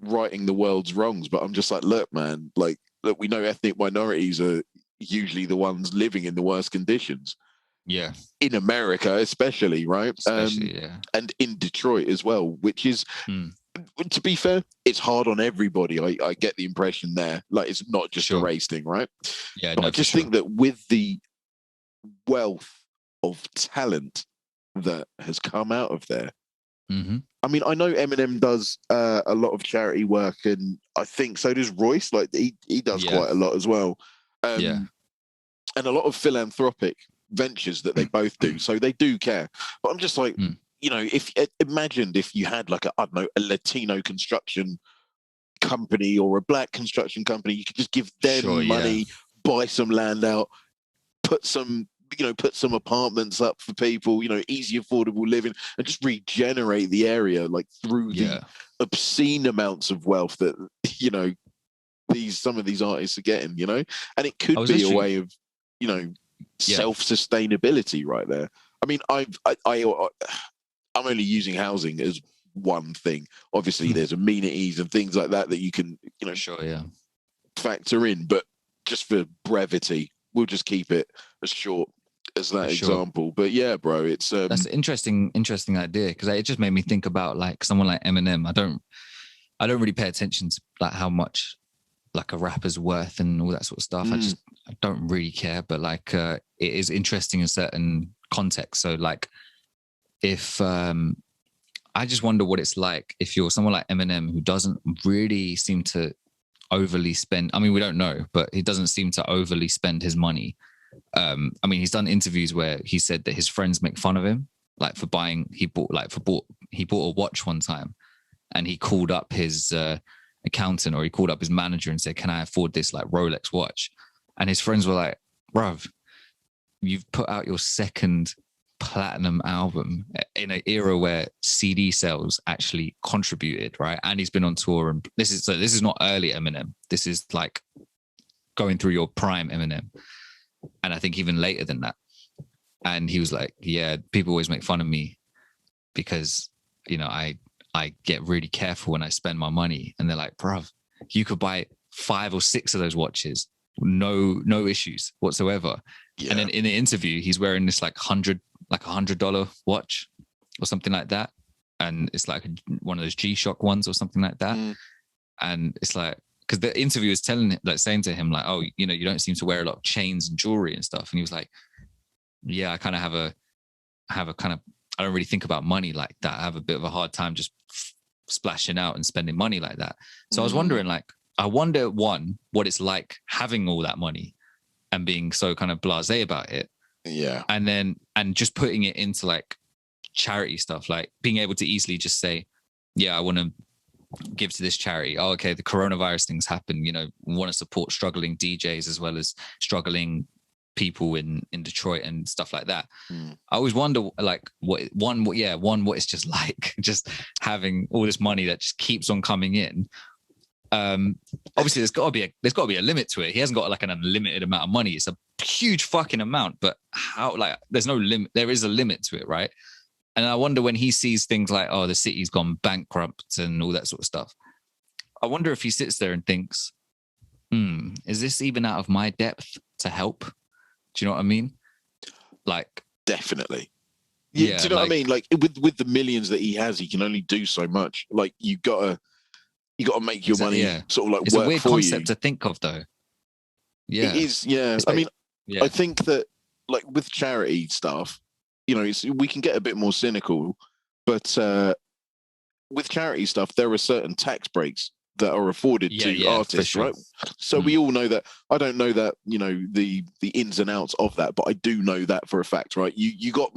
righting the world's wrongs. But I'm just like, look, man, look, we know ethnic minorities are usually the ones living in the worst conditions. Yeah. In America, especially, right? Especially, and in Detroit as well, which is, to be fair, it's hard on everybody. I get the impression there. Like, it's not just a race thing, right? Yeah, but I just think that with the wealth of talent that has come out of there, I mean, I know Eminem does a lot of charity work, and I think so does Royce. Like, he does quite a lot as well. And a lot of philanthropic ventures that they both do, so they do care. But I'm just like, if imagined if you had like a Latino construction company or a black construction company, you could just give them money, buy some land out, put some apartments up for people, easy affordable living, and just regenerate the area like through the obscene amounts of wealth that some of these artists are getting, and it could be a way of self-sustainability right there. I mean, I'm only using housing as one thing. Obviously, there's amenities and things like that you can, factor in. But just for brevity, we'll just keep it as short as that example. But yeah, bro, it's that's an interesting idea, because it just made me think about like someone like Eminem. I don't really pay attention to like how much like a rapper's worth and all that sort of stuff. I don't really care, but like it is interesting in certain contexts. So like if I just wonder what it's like if you're someone like Eminem who doesn't really seem to overly spend. I mean, we don't know, but he doesn't seem to overly spend his money. I mean, he's done interviews where he said that his friends make fun of him, like for buying. He bought a watch one time, and he called up his accountant, or he called up his manager and said, "Can I afford this like Rolex watch?" And his friends were like, "Bruv, you've put out your second platinum album in an era where CD sales actually contributed, right? And he's been on tour, and this is not early Eminem. This is like going through your prime Eminem, and I think even later than that." And he was like, "Yeah, people always make fun of me because I get really careful when I spend my money." And they're like, "Bruv, you could buy 5 or 6 of those watches, no issues whatsoever." Yeah. And then in the interview, he's wearing this like $100 watch or something like that, and it's like one of those G-Shock ones or something like that. And it's like, because the interviewer is saying to him like, "Oh, you don't seem to wear a lot of chains and jewelry and stuff." And he was like, "Yeah, I kind of have a kind of I don't really think about money like that. I have a bit of a hard time just splashing out and spending money like that. So I was wondering, like, I wonder, one, what it's like having all that money and being so kind of blasé about it. Yeah. And just putting it into like charity stuff, like being able to easily just say, yeah, I want to give to this charity. Oh, okay, the coronavirus things happen, you know, want to support struggling DJs as well as struggling people in Detroit and stuff like that. I always wonder, like, what it's just like, just having all this money that just keeps on coming in. Obviously there's got to be a limit to it. He hasn't got like an unlimited amount of money. It's a huge fucking amount, but how, like, there's no limit. There is a limit to it, right? And I wonder when he sees things like, oh, the city's gone bankrupt and all that sort of stuff, I wonder if he sits there and thinks, is this even out of my depth to help? Do you know what I mean? Like, definitely. Yeah. Do you know what I mean? Like, with the millions that he has, he can only do so much. Like, you gotta make your money sort of like it's work a weird for concept you. to think of, though. Yeah, it is. Yeah, I mean, I think that, like, with charity stuff, you know, we can get a bit more cynical, but with charity stuff, there are certain tax breaks that are afforded to artists, right? So we all know that. I don't know that, you know, the ins and outs of that, but I do know that for a fact, right? You got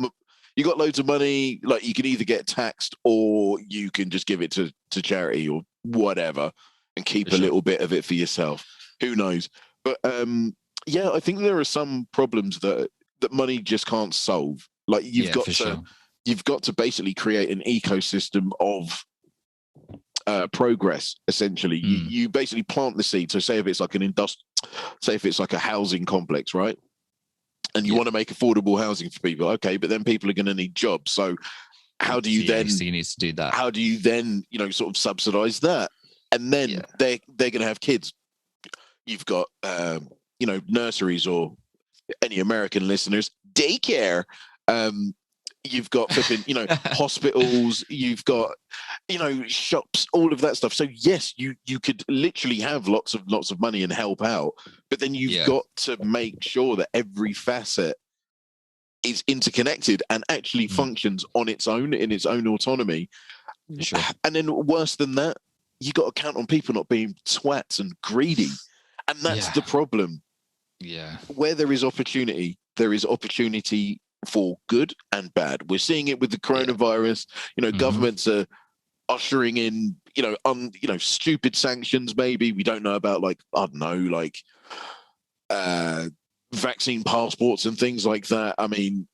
loads of money, like, you can either get taxed or you can just give it to charity or whatever and keep a little bit of it for yourself. Who knows? But yeah, I think there are some problems that money just can't solve. Like, you've got to basically create an ecosystem of progress. Essentially, you basically plant the seed. So, say if it's like a housing complex, right? And you want to make affordable housing for people, okay? But then people are going to need jobs. So, how do you then? You need to do that. How do you then, you know, sort of subsidize that? And then they're going to have kids. You've got, you know, nurseries, or any American listeners, daycare. You've got flipping, you know, hospitals. You've got, you know, shops, all of that stuff. So yes, you could literally have lots of money and help out, but then you've got to make sure that every facet is interconnected and actually functions on its own, in its own autonomy. Sure. And then worse than that, you got to count on people not being twats and greedy, and that's the problem. Yeah. Where there is opportunity, there is opportunity for good and bad. We're seeing it with the coronavirus. You know, governments are ushering in, you know, stupid sanctions. Maybe we don't know about, like, I don't know, like vaccine passports and things like that. I mean,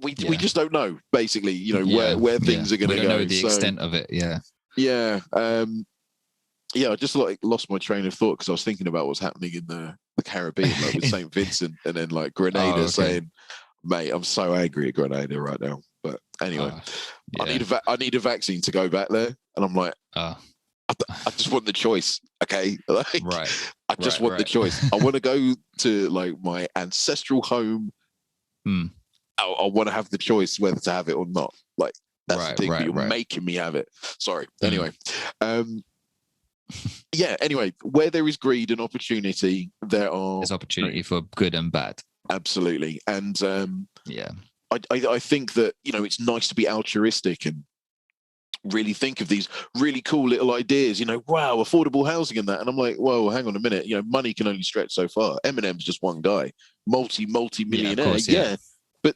we just don't know. Basically, you know, where things are going to go. We don't know the extent of it. Yeah. Yeah. I just like lost my train of thought because I was thinking about what's happening in the Caribbean, like with St. Vincent, and then like Grenada saying, mate, I'm so angry at Grenada right now. But anyway, I need a vaccine to go back there. And I'm like, I just want the choice. Okay. Like, I just want the choice. I want to go to, like, my ancestral home. I want to have the choice whether to have it or not. Like, that's the thing, but you're making me have it. Sorry. Anyway, anyway, where there is greed and opportunity, there's opportunity for good and bad. Absolutely. And I think that, you know, it's nice to be altruistic and really think of these really cool little ideas, you know, wow, affordable housing and that. And I'm like, whoa, hang on a minute, you know, money can only stretch so far. Eminem's just one guy, multi-millionaire. But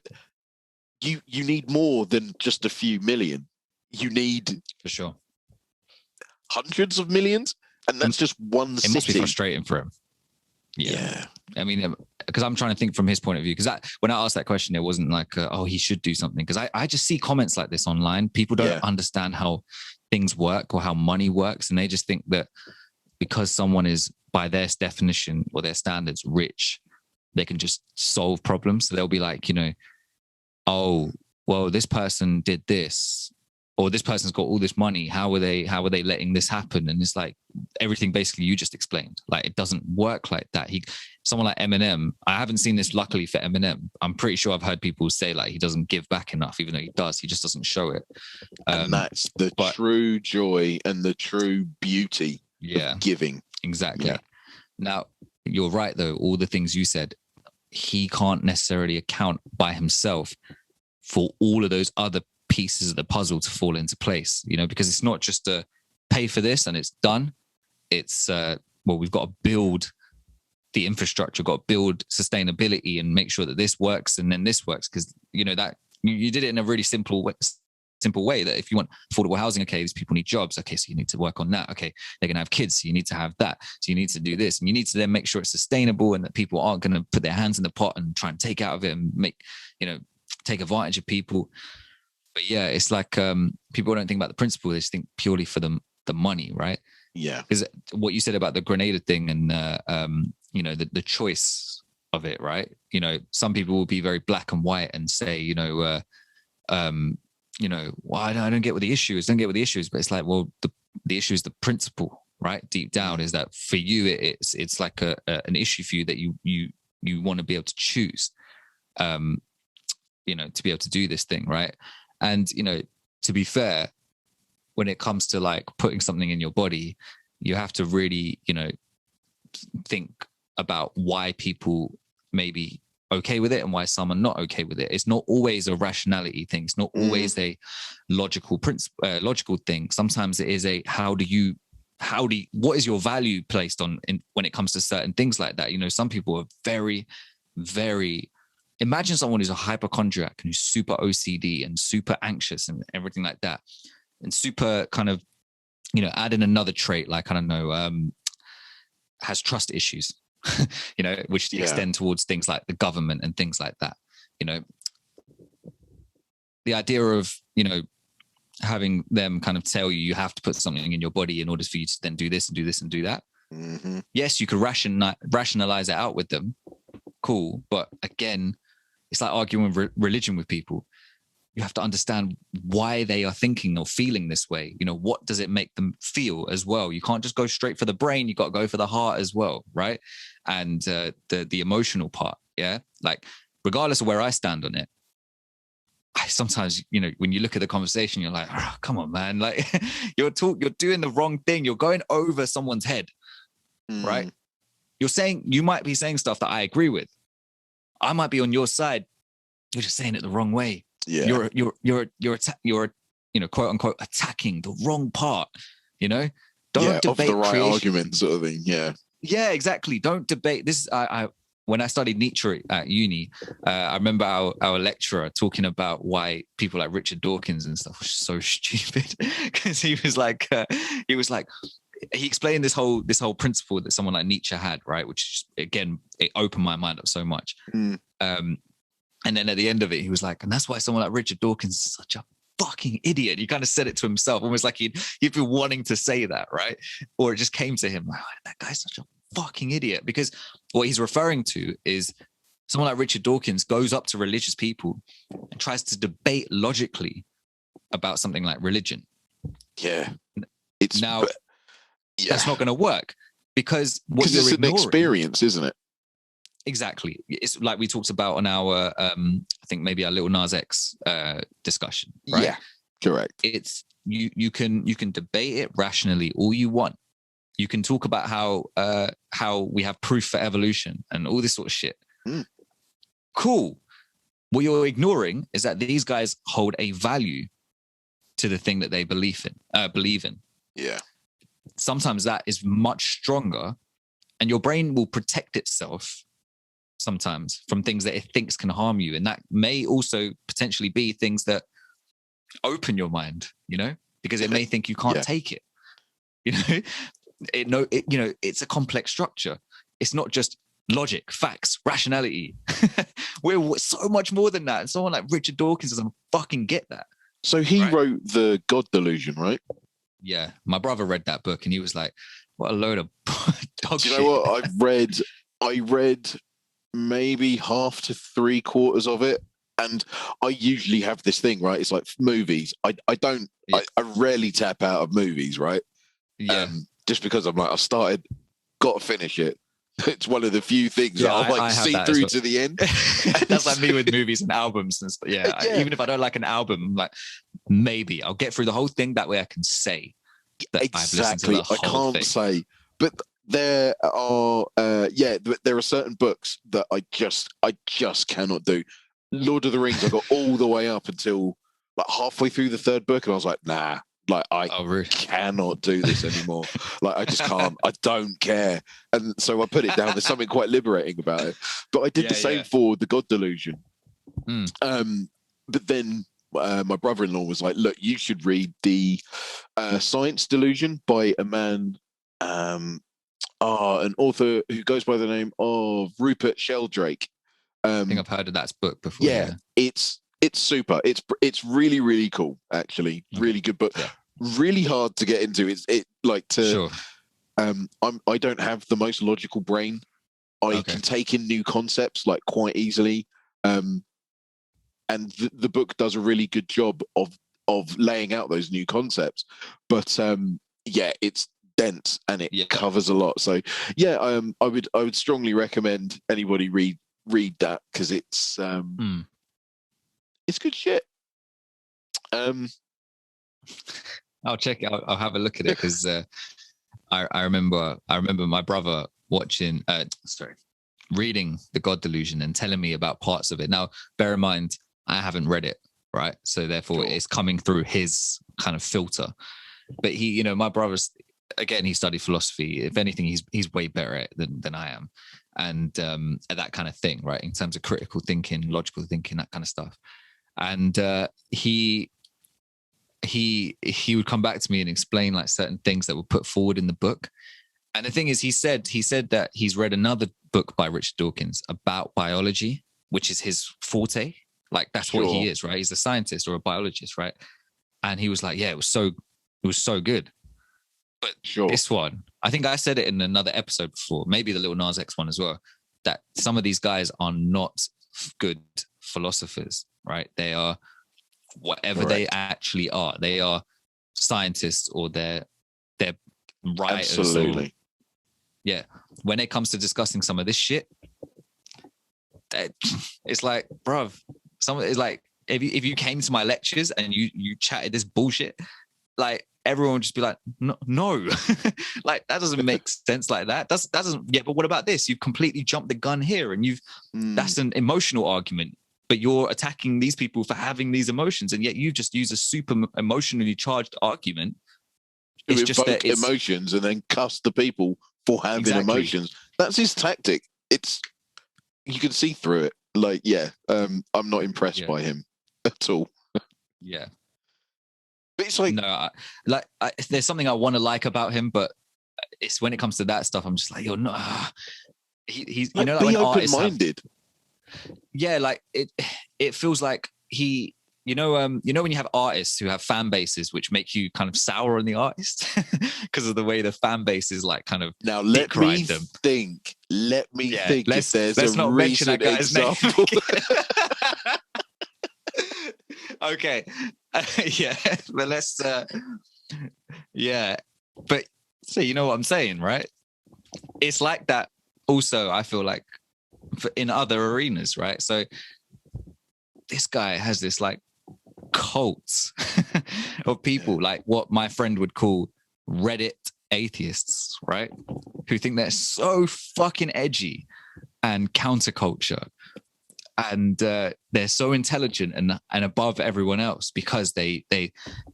you need more than just a few million. You need, for sure, hundreds of millions, and that's just one city. It must be frustrating for him. Yeah. I mean, because I'm trying to think from his point of view, because when I asked that question, it wasn't like, he should do something. Because I just see comments like this online. People don't understand how things work or how money works. And they just think that because someone is, by their definition or their standards, rich, they can just solve problems. So they'll be like, you know, oh, well, this person did this, or this person's got all this money. How are they letting this happen? And it's like everything basically you just explained. Like, it doesn't work like that. Someone like Eminem, I haven't seen this luckily for Eminem. I'm pretty sure I've heard people say like he doesn't give back enough, even though he does. He just doesn't show it. And that's the true joy and the true beauty of giving. Exactly. Yeah. Now, you're right though. All the things you said, he can't necessarily account by himself for all of those other pieces of the puzzle to fall into place, you know, because it's not just a pay for this and it's done. It's, well, we've got to build the infrastructure, got to build sustainability and make sure that this works and then this works. Because, you know, that you did it in a really simple way that if you want affordable housing, okay, these people need jobs. Okay, so you need to work on that. Okay, they're going to have kids, so you need to have that. So you need to do this. And you need to then make sure it's sustainable and that people aren't going to put their hands in the pot and try and take out of it and make, you know, take advantage of people. But yeah, it's like people don't think about the principle. They just think purely for the money, right? Yeah. Because what you said about the Grenada thing and, you know, the choice of it, right? You know, some people will be very black and white and say, you know, well, I don't get what the issue is. Don't get what the issue is. But it's like, well, the issue is the principle, right? Deep down is that for you, it's like an issue for you that you want to be able to choose, you know, to be able to do this thing, right? And, you know, to be fair, when it comes to like putting something in your body, you have to really, you know, think about why people may be okay with it and why some are not okay with it. It's not always a rationality thing. It's not always a logical thing. Sometimes it is a what is your value placed on when it comes to certain things like that? You know, some people are very, very. Imagine someone who's a hypochondriac and who's super OCD and super anxious and everything like that, and super kind of, you know, add in another trait like, I don't know, has trust issues, you know, which extend towards things like the government and things like that. You know, the idea of, you know, having them kind of tell you have to put something in your body in order for you to then do this and do this and do that. Mm-hmm. Yes, you could rationalize it out with them. Cool. But again, it's like arguing religion with people. You have to understand why they are thinking or feeling this way. You know, what does it make them feel as well? You can't just go straight for the brain. You got to go for the heart as well, right? And the emotional part, yeah? Like, regardless of where I stand on it, I sometimes, you know, when you look at the conversation, you're like, oh, come on, man. Like, you're doing the wrong thing. You're going over someone's head, right? You might be saying stuff that I agree with. I might be on your side. You're just saying it the wrong way. Yeah. You're you know, quote unquote attacking the wrong part, you know? Don't debate of the right argument sort of thing. Yeah. Yeah, exactly. Don't debate this. I when I studied Nietzsche at uni, I remember our lecturer talking about why people like Richard Dawkins and stuff was so stupid, because he explained this whole principle that someone like Nietzsche had, right? Which again, it opened my mind up so much. And then at the end of it, he was like, and that's why someone like Richard Dawkins is such a fucking idiot. He kind of said it to himself, almost like he'd been wanting to say that, right? Or it just came to him like, oh, that guy's such a fucking idiot. Because what he's referring to is someone like Richard Dawkins goes up to religious people and tries to debate logically about something like religion. Yeah. That's not going to work because it's an experience, isn't it? Exactly. It's like we talked about on our, I think maybe our Little Nas X discussion, right? Yeah, correct. It's you can debate it rationally all you want. You can talk about how we have proof for evolution and all this sort of shit. Cool. What you're ignoring is that these guys hold a value to the thing that they believe in. Yeah. Sometimes that is much stronger, and your brain will protect itself sometimes from things that it thinks can harm you. And that may also potentially be things that open your mind, you know, because it may think you can't take it. You know, it's a complex structure. It's not just logic, facts, rationality. We're so much more than that. And someone like Richard Dawkins doesn't fucking get that. So he wrote The God Delusion, right? Yeah. My brother read that book and he was like, what a load of dog shit. You know what? I read maybe half to 3/4 of it. And I usually have this thing, right? It's like movies. I rarely tap out of movies, right? Yeah. Just because I'm like, got to finish it. It's one of the few things that I'll like see through to the end. That's like me with movies and albums and stuff. Yeah. Even if I don't like an album, I'm like, maybe I'll get through the whole thing. That way I can say that I've listened to the whole thing. Say, but there are there are certain books that I just cannot do. Lord of the Rings, I got all the way up until like halfway through the third book, and I was like, nah, like I cannot do this anymore. Like I just can't. I don't care. And so I put it down. There's something quite liberating about it. But I did the same for The God Delusion. But then my brother-in-law was like, look, you should read the Science Delusion by a man, an author who goes by the name of Rupert Sheldrake. I think I've heard of that book before. Yeah, it's super. It's really, really cool, actually. Really good book. Yeah. Really hard to get into. Sure. I don't have the most logical brain. I can take in new concepts like quite easily. And the book does a really good job of laying out those new concepts. But it's dense and it covers a lot. So I would strongly recommend anybody read that, because it's good shit. I'll check it. I'll have a look at it, because I remember my brother reading The God Delusion and telling me about parts of it. Now, bear in mind, I haven't read it, right? So therefore, it's coming through his kind of filter. But he, my brother's, again, he studied philosophy. If anything, he's way better at it than I am, and at that kind of thing, right? In terms of critical thinking, logical thinking, that kind of stuff. And he would come back to me and explain like certain things that were put forward in the book. And the thing is, he said that he's read another book by Richard Dawkins about biology, which is his forte. Like that's what he is, right? He's a scientist or a biologist, right? And he was like, yeah, it was so good. But this one, I think I said it in another episode before, maybe the Lil Nas X one as well, that some of these guys are not good philosophers, right? They are whatever they actually are. They are scientists, or they're writers. Absolutely. When it comes to discussing some of this shit, it's like, bruv, it's like if you came to my lectures and you chatted this bullshit, like everyone would just be like, no. Like that doesn't make sense like that. That doesn't. But what about this? You've completely jumped the gun here, and that's an emotional argument. But you're attacking these people for having these emotions, and yet you just use a super emotionally charged argument. It's just that emotions and then cuss the people for having emotions. That's his tactic. You can see through it. Like, I'm not impressed by him at all. Yeah. But it's like, no, there's something I want to like about him, but it's when it comes to that stuff, I'm just like, you're not. He's like, be open-minded. Like it feels like he. When you have artists who have fan bases which make you kind of sour on the artist because of the way the fan base is like kind of now let me think if there's not mention that guy's example. Name. Okay. But let's but so you know what I'm saying, right? It's like that also, I feel like, in other arenas, right? So this guy has this like cult of people, like what my friend would call Reddit atheists, right? Who think they're so fucking edgy and counterculture, and they're so intelligent and above everyone else because they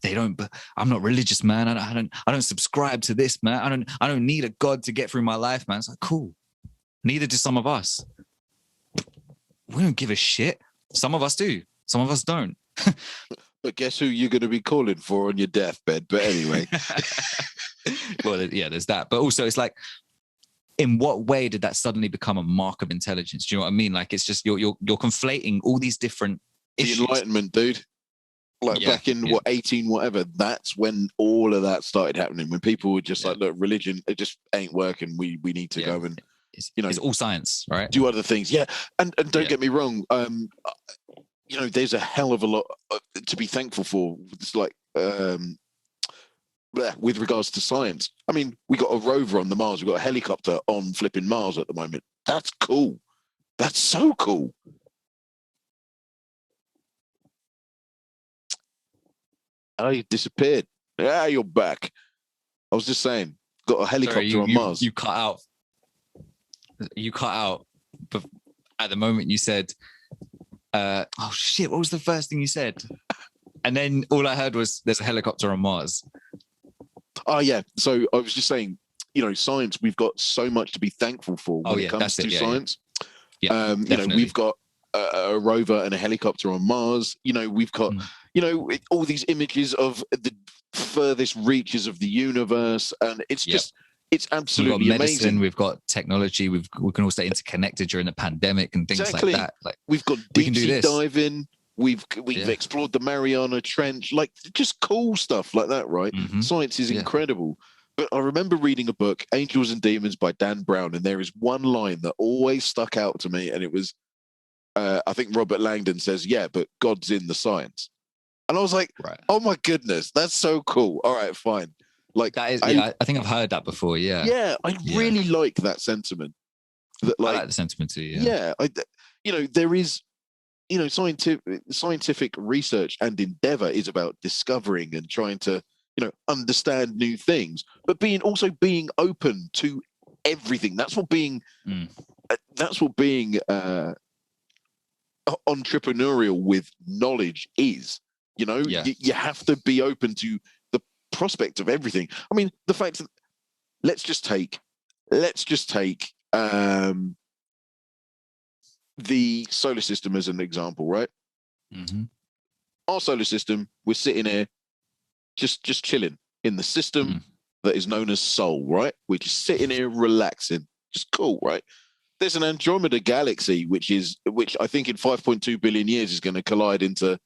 don't. I'm not religious, man. I don't subscribe to this, man. I don't need a god to get through my life, man. It's like, cool. Neither do some of us. We don't give a shit. Some of us do. Some of us don't. But guess who you're going to be calling for on your deathbed? But anyway. Well, there's that. But also, it's like, in what way did that suddenly become a mark of intelligence? Do you know what I mean? Like, it's just you're conflating all these different issues. The Enlightenment, dude. Like back in 18 whatever. That's when all of that started happening. When people were just like, look, religion, it just ain't working. We need to go and it's all science, right? Do other things. Yeah. And don't get me wrong. There's a hell of a lot to be thankful for. It's like, with regards to science. I mean, we got a rover on the Mars. We've got a helicopter on flipping Mars at the moment. That's cool. That's so cool. Oh, you disappeared. Yeah, you're back. I was just saying, got a helicopter on Mars. You cut out. You cut out. But at the moment you said oh shit, what was the first thing you said? And then all I heard was there's a helicopter on Mars. Oh yeah. So I was just saying, science, we've got so much to be thankful for when it comes to science. Yeah, we've got a rover and a helicopter on Mars. We've got, all these images of the furthest reaches of the universe. And it's just, it's absolutely we've got medicine, amazing. We've got technology. We can all stay interconnected during the pandemic and things like that. Like we've got deep sea diving. We've explored the Mariana Trench, like just cool stuff like that, right? Mm-hmm. Science is incredible. But I remember reading a book, Angels and Demons by Dan Brown, and there is one line that always stuck out to me, and it was, I think Robert Langdon says, "Yeah, but God's in the science," and I was like, "Oh my goodness, that's so cool." All right, fine. Like that is, I think I've heard that before. Yeah, I really like that sentiment. I like the sentiment too. There is. Scientific research and endeavor is about discovering and trying to, understand new things, but being open to everything. That's what being entrepreneurial with knowledge is. You have to be open to the prospect of everything. I mean, the fact that let's just take the solar system as an example, right? Mm-hmm. Our solar system, we're sitting here just chilling in the system that is known as Sol, right? We're just sitting here relaxing, just cool, right? There's an Andromeda galaxy, which I think in 5.2 billion years is going to collide into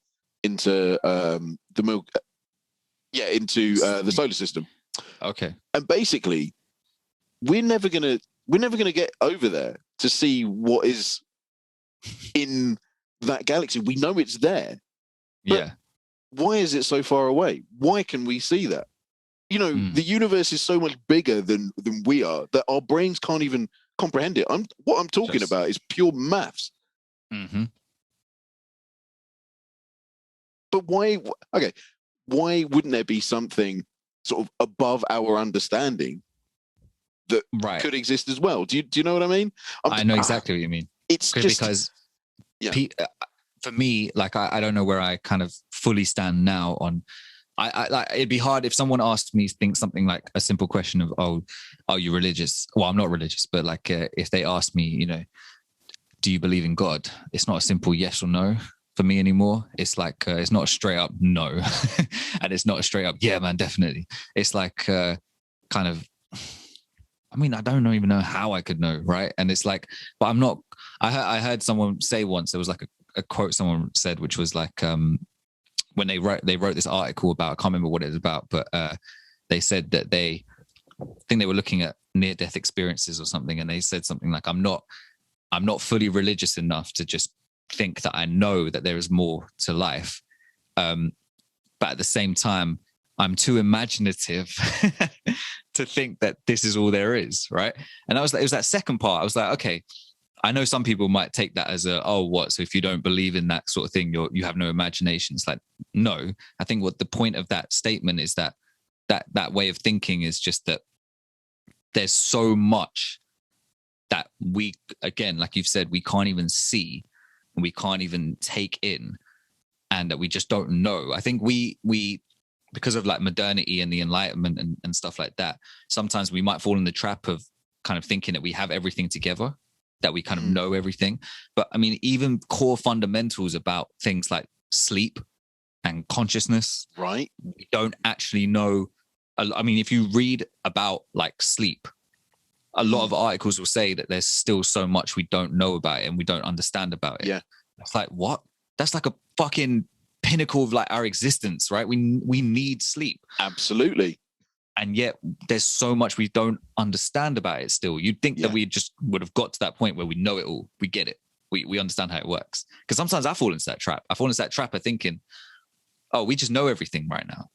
the solar system. Okay. And basically, we're never gonna get over there to see what is in that galaxy. We know it's there. But why is it so far away? Why can we see that? The universe is so much bigger than we are that our brains can't even comprehend it. What I'm talking about is pure maths. Mm-hmm. But why wouldn't there be something sort of above our understanding that could exist as well? Do you know what I mean? I know exactly what you mean. It's just because for me, like I don't know where I kind of fully stand now on. I like it'd be hard if someone asked me something like a simple question of, "Oh, are you religious?" Well, I'm not religious, but like if they asked me, do you believe in God? It's not a simple yes or no for me anymore. It's like it's not a straight up no, and it's not a straight up yeah, man, definitely. It's like kind of. I mean, I don't even know how I could know, right? And it's like, but I'm not. I heard someone say once, there was like a quote someone said, which was like when they wrote this article about, I can't remember what it was about, but they said that I think they were looking at near-death experiences or something, and they said something like, I'm not fully religious enough to just think that I know that there is more to life, but at the same time, I'm too imaginative to think that this is all there is, right? And it was that second part. I was like, okay, I know some people might take that as so if you don't believe in that sort of thing, you have no imagination. It's like, no. I think what the point of that statement is that way of thinking is just that there's so much that we, again, like you've said, we can't even see and we can't even take in, and that we just don't know. I think we because of like modernity and the Enlightenment and stuff like that, sometimes we might fall in the trap of kind of thinking that we have everything together, that we kind of know everything. But I mean, even core fundamentals about things like sleep and consciousness, right? We don't actually know. I mean, if you read about like sleep, a lot of articles will say that there's still so much we don't know about it and we don't understand about it. Yeah. It's like, what? That's like a fucking pinnacle of like our existence, right? We need sleep. Absolutely. And yet there's so much we don't understand about it still. You'd think that we just would have got to that point where we know it all. We get it. We understand how it works. Because sometimes I fall into that trap. I fall into that trap of thinking, oh, we just know everything right now.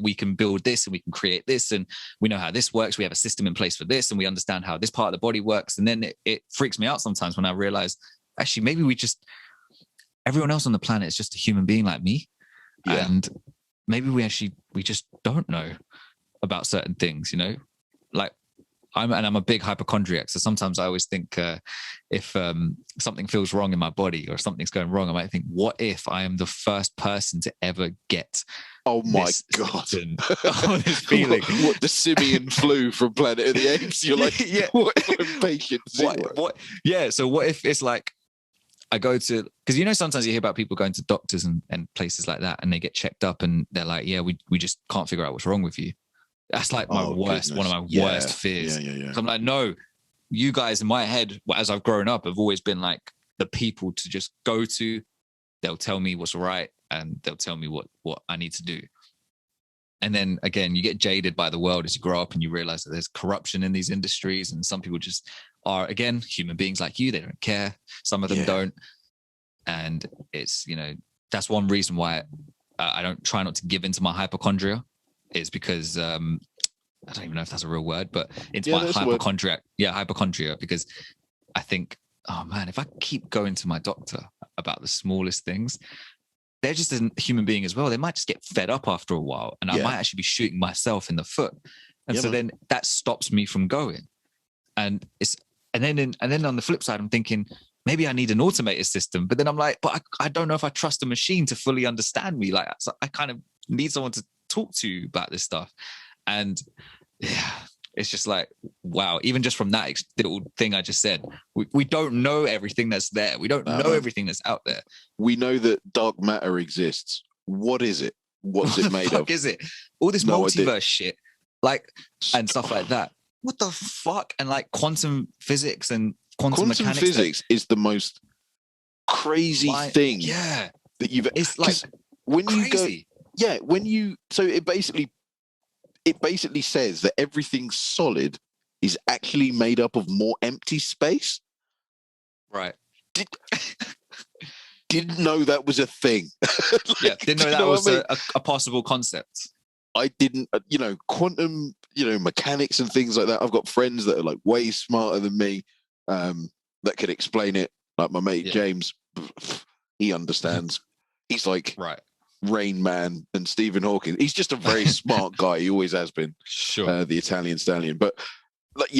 We can build this and we can create this and we know how this works. We have a system in place for this and we understand how this part of the body works. And then it freaks me out sometimes when I realize, actually, maybe everyone else on the planet is just a human being like me. Yeah. And maybe we just don't know about certain things, like I'm a big hypochondriac. So sometimes I always think if something feels wrong in my body or something's going wrong, I might think, what if I am the first person to ever get oh my God, this feeling? What the simian flu from Planet of the Apes? You're like, yeah. What if I'm patient zero? What? Yeah. So what if it's like I go to, because you know sometimes you hear about people going to doctors and places like that, and they get checked up, and they're like, yeah, we just can't figure out what's wrong with you. That's like my worst, one of my worst fears. Yeah. So I'm like, no, you guys in my head, as I've grown up, have always been like the people to just go to. They'll tell me what's right, and they'll tell me what I need to do. And then again, you get jaded by the world as you grow up, and you realize that there's corruption in these industries, and some people just are, again, human beings like you. They don't care. Some of them don't. And it's, that's one reason why I don't try not to give into my hypochondria, is because I don't even know if that's a real word, but it's my hypochondria, because I think, oh man, if I keep going to my doctor about the smallest things, they're just a human being as well. They might just get fed up after a while, and I might actually be shooting myself in the foot. And then that stops me from going. And then on the flip side, I'm thinking, maybe I need an automated system. But then I'm like, but I don't know if I trust a machine to fully understand me. Like, so I kind of need someone to talk to about this stuff. And yeah, it's just like, wow, even just from that little thing I just said, we don't know everything that's there. We don't know everything that's out there. We know that dark matter exists. What is it? What's it made of? What is it? All this multiverse shit, like, and stuff like that. What the fuck? And like quantum physics and quantum mechanics. Physics is the most crazy thing that you've... It's like when crazy. You go... when you... So it basically says that everything solid is actually made up of more empty space. Right. Didn't know that was a thing. Didn't know that was a possible concept. I didn't, quantum, mechanics and things like that. I've got friends that are like way smarter than me that could explain it. Like my mate James, he understands. He's like Rain Man and Stephen Hawking. He's just a very smart guy. He always has been. Sure. The Italian stallion. But like,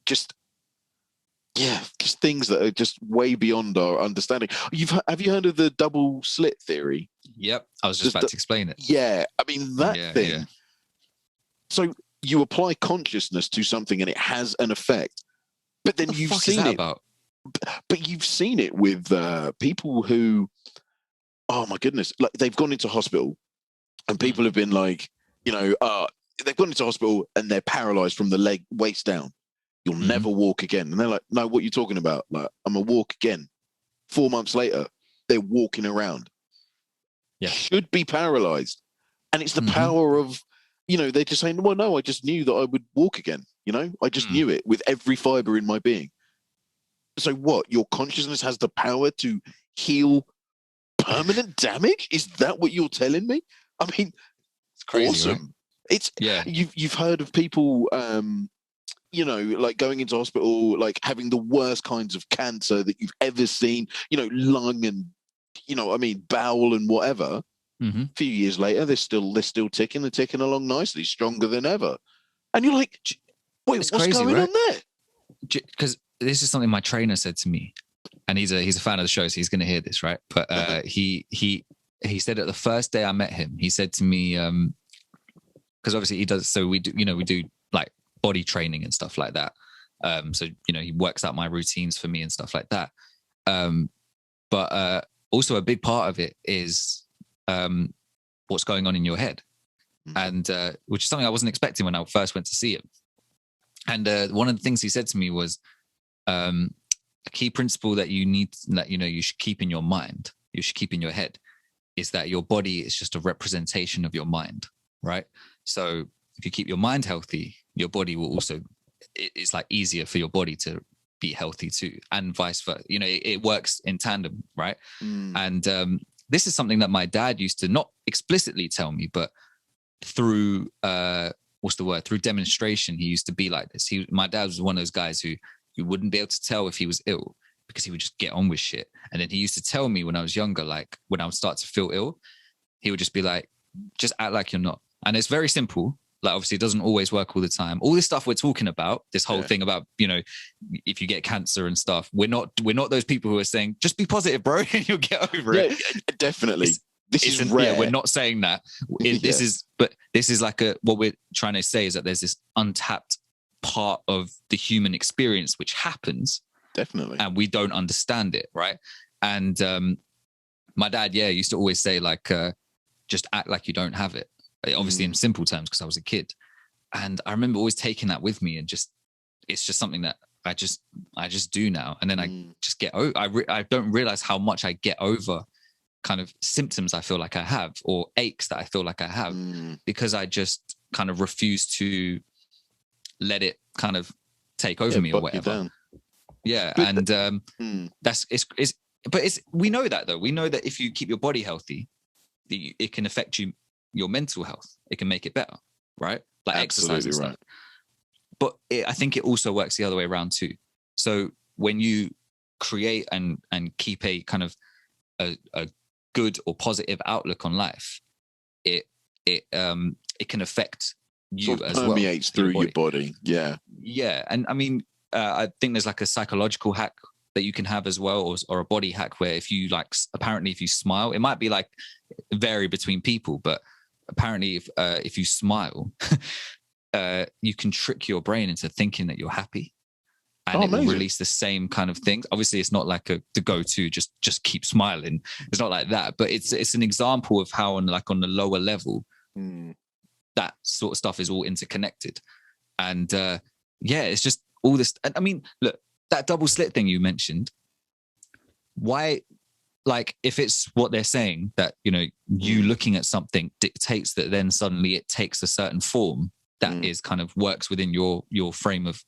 just things that are just way beyond our understanding. Have you heard of the double slit theory? Yep. I was just about to explain it. Yeah. I mean, that thing. Yeah. So you apply consciousness to something and it has an effect. But then you've seen it. But you've seen it with people who, oh my goodness, like they've gone into hospital and people have been like, they've gone into hospital and they're paralyzed from the waist down. You'll never walk again. And they're like, no, what are you talking about? Like, I'm going to walk again. 4 months later, they're walking around. Yeah. Should be paralyzed. And it's the power of, they're just saying, well, no, I just knew that I would walk again. I just knew it with every fiber in my being. So what? Your consciousness has the power to heal permanent damage? Is that what you're telling me? I mean, it's crazy, awesome. Right? It's you've heard of people like going into hospital, like having the worst kinds of cancer that you've ever seen, lung and, bowel and whatever. A few years later, they're still ticking. They're ticking along nicely, stronger than ever. And you're like, wait, what's going on there? Because this is something my trainer said to me, and he's a fan of the show, so he's going to hear this, right? But he said that the first day I met him, he said to me, because obviously he does, so we do like body training and stuff like that. So, he works out my routines for me and stuff like that. But also a big part of it is what's going on in your head. And which is something I wasn't expecting when I first went to see him. And one of the things he said to me was a key principle that you should keep in your mind, you should keep in your head, is that your body is just a representation of your mind, right? So if you keep your mind healthy, your body will also, it's like easier for your body to be healthy too, and vice versa. It works in tandem, right? And this is something that my dad used to not explicitly tell me, but through through demonstration, he used to be like this. My dad was one of those guys who you wouldn't be able to tell if he was ill, because he would just get on with shit. And then he used to tell me when I was younger, like when I would start to feel ill, he would just be like, just act like you're not. And it's very simple. Like, obviously, it doesn't always work all the time. All this stuff we're talking about, this whole thing about, you know, if you get cancer and stuff, we're not those people who are saying, just be positive, bro, and you'll get over it. Yeah, definitely. This is rare. Yeah, we're not saying that. This is like what we're trying to say is that there's this untapped part of the human experience which happens. Definitely. And we don't understand it, right? And my dad, used to always say, like, just act like you don't have it. Obviously in simple terms, because I was a kid. And I remember always taking that with me, and it's just something that I just do now. And then I just get over, I don't realize how much I get over kind of symptoms I feel like I have, or aches that I feel like I have, because I just kind of refuse to let it kind of take over me or whatever. Yeah. But and we know that, though. We know that if you keep your body healthy, it can affect your mental health. It can make it better, right? Like exercise and stuff. Right. But I think it also works the other way around too. So when you create and keep a kind of a good or positive outlook on life, it can affect you sort of as well. Permeates through your body. Yeah. Yeah. And I mean, I think there's like a psychological hack that you can have as well, or a body hack where if you apparently if you smile, it might be like vary between people, but apparently if you smile, you can trick your brain into thinking that you're happy, and it will release the same kind of things. Obviously, it's not like the go-to, just keep smiling. It's not like that, but it's an example of how on the lower level, that sort of stuff is all interconnected. And it's just all this. I mean, look, that double slit thing you mentioned, why, like, if it's what they're saying, that, you know, you looking at something dictates that then suddenly it takes a certain form that is kind of works within your frame of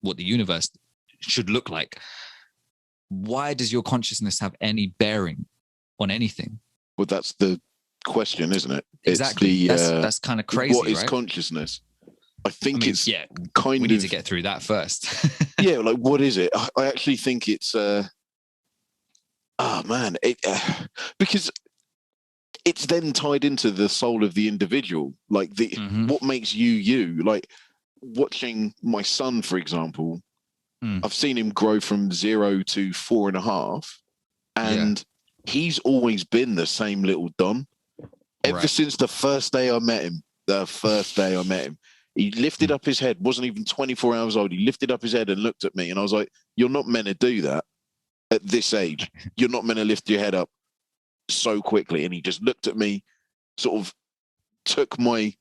what the universe should look like. Why does your consciousness have any bearing on anything? Well, that's the question, isn't it? Exactly. That's kind of crazy. What is right? Consciousness? I think it's kind we of... need to get through that first. Yeah, like, what is it? I actually think it's... because it's then tied into the soul of the individual. Like, what makes you. Like, watching my son, for example, I've seen him grow from 0 to 4.5, and he's always been the same little Don. Ever since the first day I met him. He lifted up his head, wasn't even 24 hours old. He lifted up his head and looked at me, and I was like, you're not meant to do that at this age. You're not meant to lift your head up so quickly. And he just looked at me, sort of took my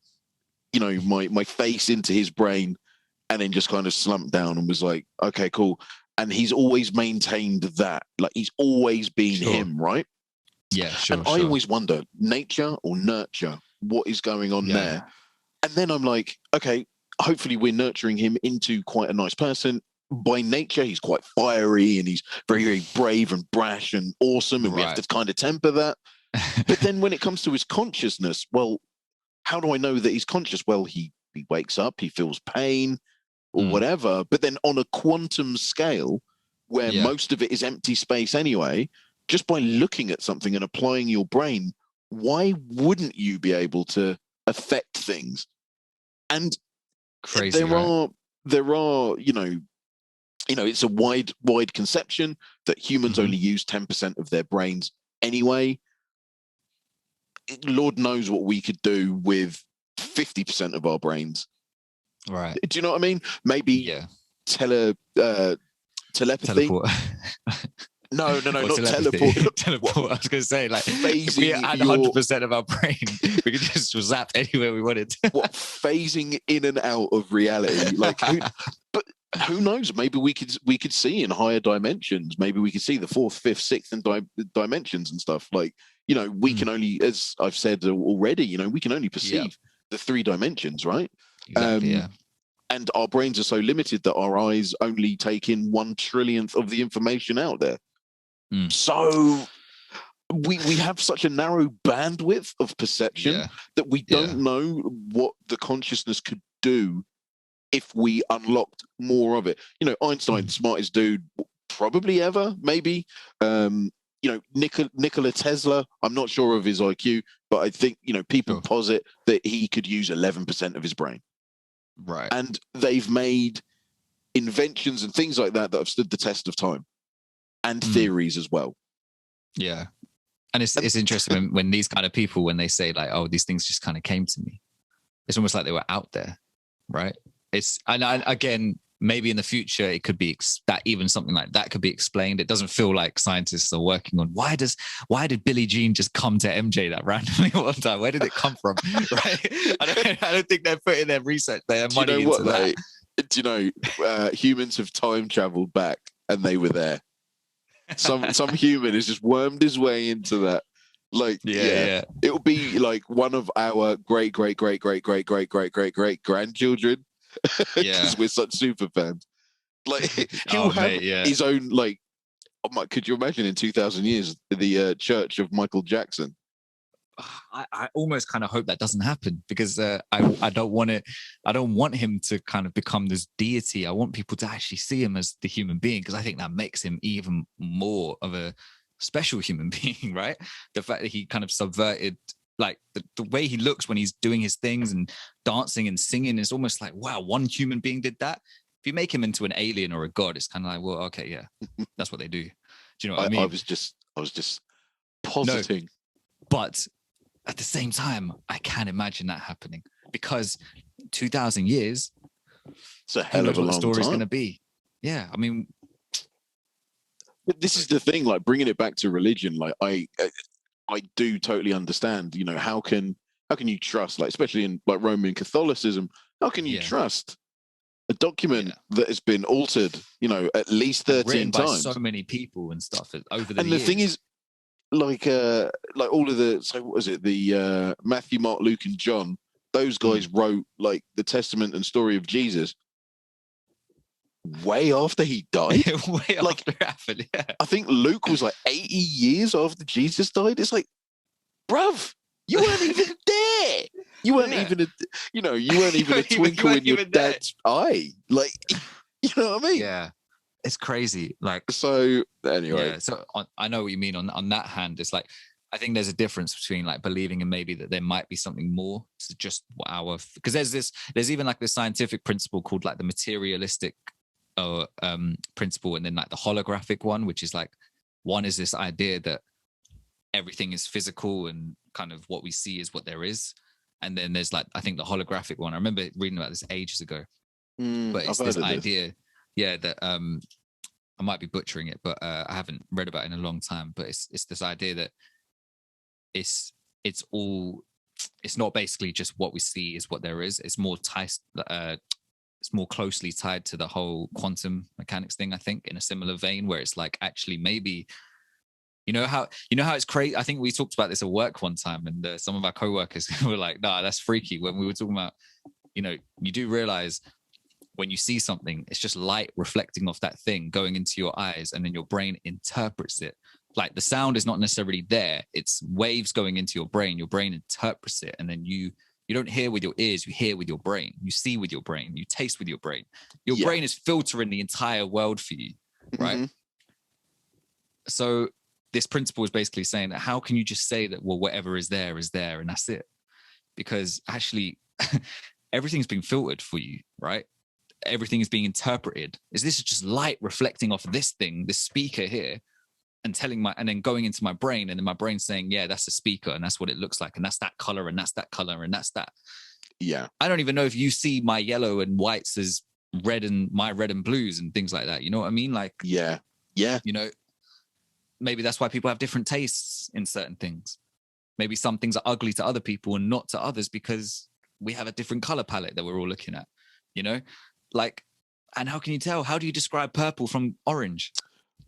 face into his brain, and then just kind of slumped down and was like, okay, cool. And he's always maintained that. Like, he's always been him, right? Yeah, sure. And I always wonder, nature or nurture, what is going on there? And then I'm like, okay, hopefully we're nurturing him into quite a nice person. By nature, he's quite fiery, and he's very, very brave and brash and awesome, and we have to kind of temper that. But then when it comes to his consciousness, well, how do I know that he's conscious? Well, he wakes up, he feels pain or whatever, but then on a quantum scale, where most of it is empty space anyway, just by looking at something and applying your brain, why wouldn't you be able to affect things? And crazy, there are, it's a wide conception that humans only use 10% of their brains anyway. Lord knows what we could do with 50% of our brains. Right. Do you know what I mean? Maybe telepathy. Teleport. No, not telepathy. teleport. Teleport. I was going to say, like, if we had 100% of our brain, we could just zap anywhere we wanted. Phasing in and out of reality? Like, who knows? Maybe we could see in higher dimensions. Maybe we could see the 4th, 5th, 6th, and dimensions and stuff. Like, we can only, as I've said already, we can only perceive the 3 dimensions, right? Exactly. And our brains are so limited that our eyes only take in 1/trillionth of the information out there. So we have such a narrow bandwidth of perception that we don't know what the consciousness could do if we unlocked more of it. Einstein, smartest dude probably ever, maybe. Nikola Tesla, I'm not sure of his IQ, but I think, people posit that he could use 11% of his brain. Right. And they've made inventions and things like that have stood the test of time, and theories as well. Yeah. And it's interesting when these kind of people, when they say like, oh, these things just kind of came to me, it's almost like they were out there, right? Again, maybe in the future it could be that even something like that could be explained. It doesn't feel like scientists are working on why did Billie Jean just come to MJ that randomly one time? Where did it come from? Right? I don't think they're putting their research, their money into that. Do you know humans have time traveled back and they were there? Some human has just wormed his way into that. Like, yeah. It'll be like one of our great grandchildren, because we're such super fans. Like, he'll have his own, like, could you imagine in 2,000 years the church of Michael Jackson? I almost kind of hope that doesn't happen, because I don't want it. I don't want him to kind of become this deity. I want people to actually see him as the human being, because I think that makes him even more of a special human being, right? The fact that he kind of subverted, like, the way he looks when he's doing his things and dancing and singing is almost like, wow, one human being did that. If you make him into an alien or a god, it's kind of like, well, okay, yeah, that's what they do. Do you know what I mean? I was just positing. No, but at the same time, I can't imagine that happening, because 2,000 years, it's a hell of a long time. The story's going to be. Yeah, I mean, but this is the thing. Like, bringing it back to religion, like I do totally understand. How can you trust, like, especially in like Roman Catholicism, how can you trust a document that has been altered, at least 13 times by so many people and stuff over the years? And the thing is, like all of the, so what was it, the Matthew, Mark, Luke, and John, those guys wrote like the Testament and story of Jesus way after he died. Way like, after it happened, yeah. I think Luke was like 80 years after Jesus died. It's like, bruv, you weren't even there. You weren't even you weren't even a twinkle in your dad's eye. Like, you know what I mean? Yeah. It's crazy. Like, so anyway. Yeah, so I know what you mean on that hand. It's like, I think there's a difference between like believing in maybe that there might be something more to just because there's even like this scientific principle called like the materialistic principle, and then like the holographic one, which is like, one is this idea that everything is physical and kind of what we see is what there is. And then there's like, I think the holographic one, I remember reading about this ages ago, but it's this idea, that I might be butchering it, but I haven't read about it in a long time, but it's this idea that it's not basically just what we see is what there is. It's more it's more closely tied to the whole quantum mechanics thing, I think, in a similar vein, where it's like, actually, maybe, you know how it's crazy. I think we talked about this at work one time, and some of our coworkers were like, nah, that's freaky, when we were talking about, you do realize when you see something, it's just light reflecting off that thing going into your eyes, and then your brain interprets it. Like, the sound is not necessarily there, it's waves going into your brain interprets it, and then you don't hear with your ears, you hear with your brain, you see with your brain, you taste with your brain. Your brain is filtering the entire world for you, right? Mm-hmm. So this principle is basically saying that, how can you just say that, well, whatever is there, and that's it? Because actually everything's been filtered for you, right? Everything is being interpreted. Is this just light reflecting off this thing, this speaker here, and then going into my brain, and then my brain saying, yeah, that's a speaker, and that's what it looks like, and that's that color, and that's that color, and that's that. Yeah. I don't even know if you see my yellow and whites as red, and my red and blues and things like that. You know what I mean? Like, yeah. Maybe that's why people have different tastes in certain things. Maybe some things are ugly to other people and not to others, because we have a different color palette that we're all looking at, like, and how can you tell? How do you describe purple from orange?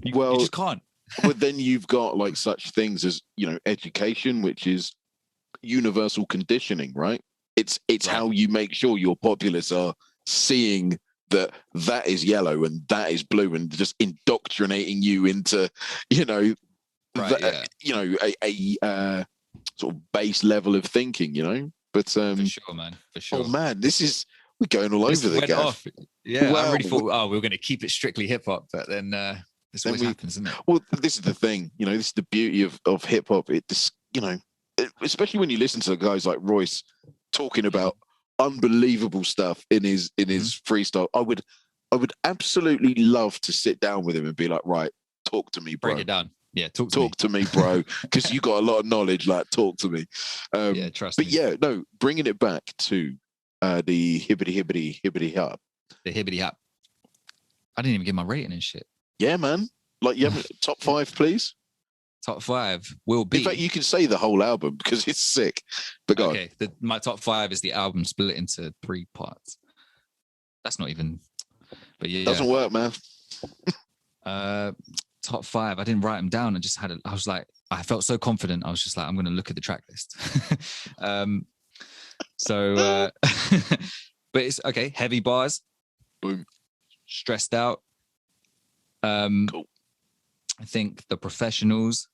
You just can't. But then you've got like such things as, education, which is universal conditioning, right? It's right. How you make sure your populace are seeing that is yellow and that is blue, and just indoctrinating you into, a sort of base level of thinking, But for sure, man. For sure. Oh man, we're going all over the gaff. Yeah, well, I really thought, we were going to keep it strictly hip hop, but then This always happens, isn't it? Well, this is the thing, you know, this is the beauty of hip hop. It just, you know, especially when you listen to guys like Royce talking about unbelievable stuff in his freestyle. I would absolutely love to sit down with him and be like, right, talk to me, bro. Break it down. Yeah, talk to me, bro, because you got a lot of knowledge. Like, talk to me. Yeah, trust me. But yeah, no, bringing it back to the hibbity hop. The hibbity hop. I didn't even give my rating and shit. Yeah, man. Like, you have top 5, please. Top 5 will be. In fact, you can say the whole album because it's sick. But go on. My top 5 is the album split into 3 parts. That's not even. But yeah, doesn't work, man. Top 5. I didn't write them down. I was like, I felt so confident. I was just like, I'm going to look at the track list. But it's okay. Heavy bars. Boom. Stressed out. Cool. I think The Professionals.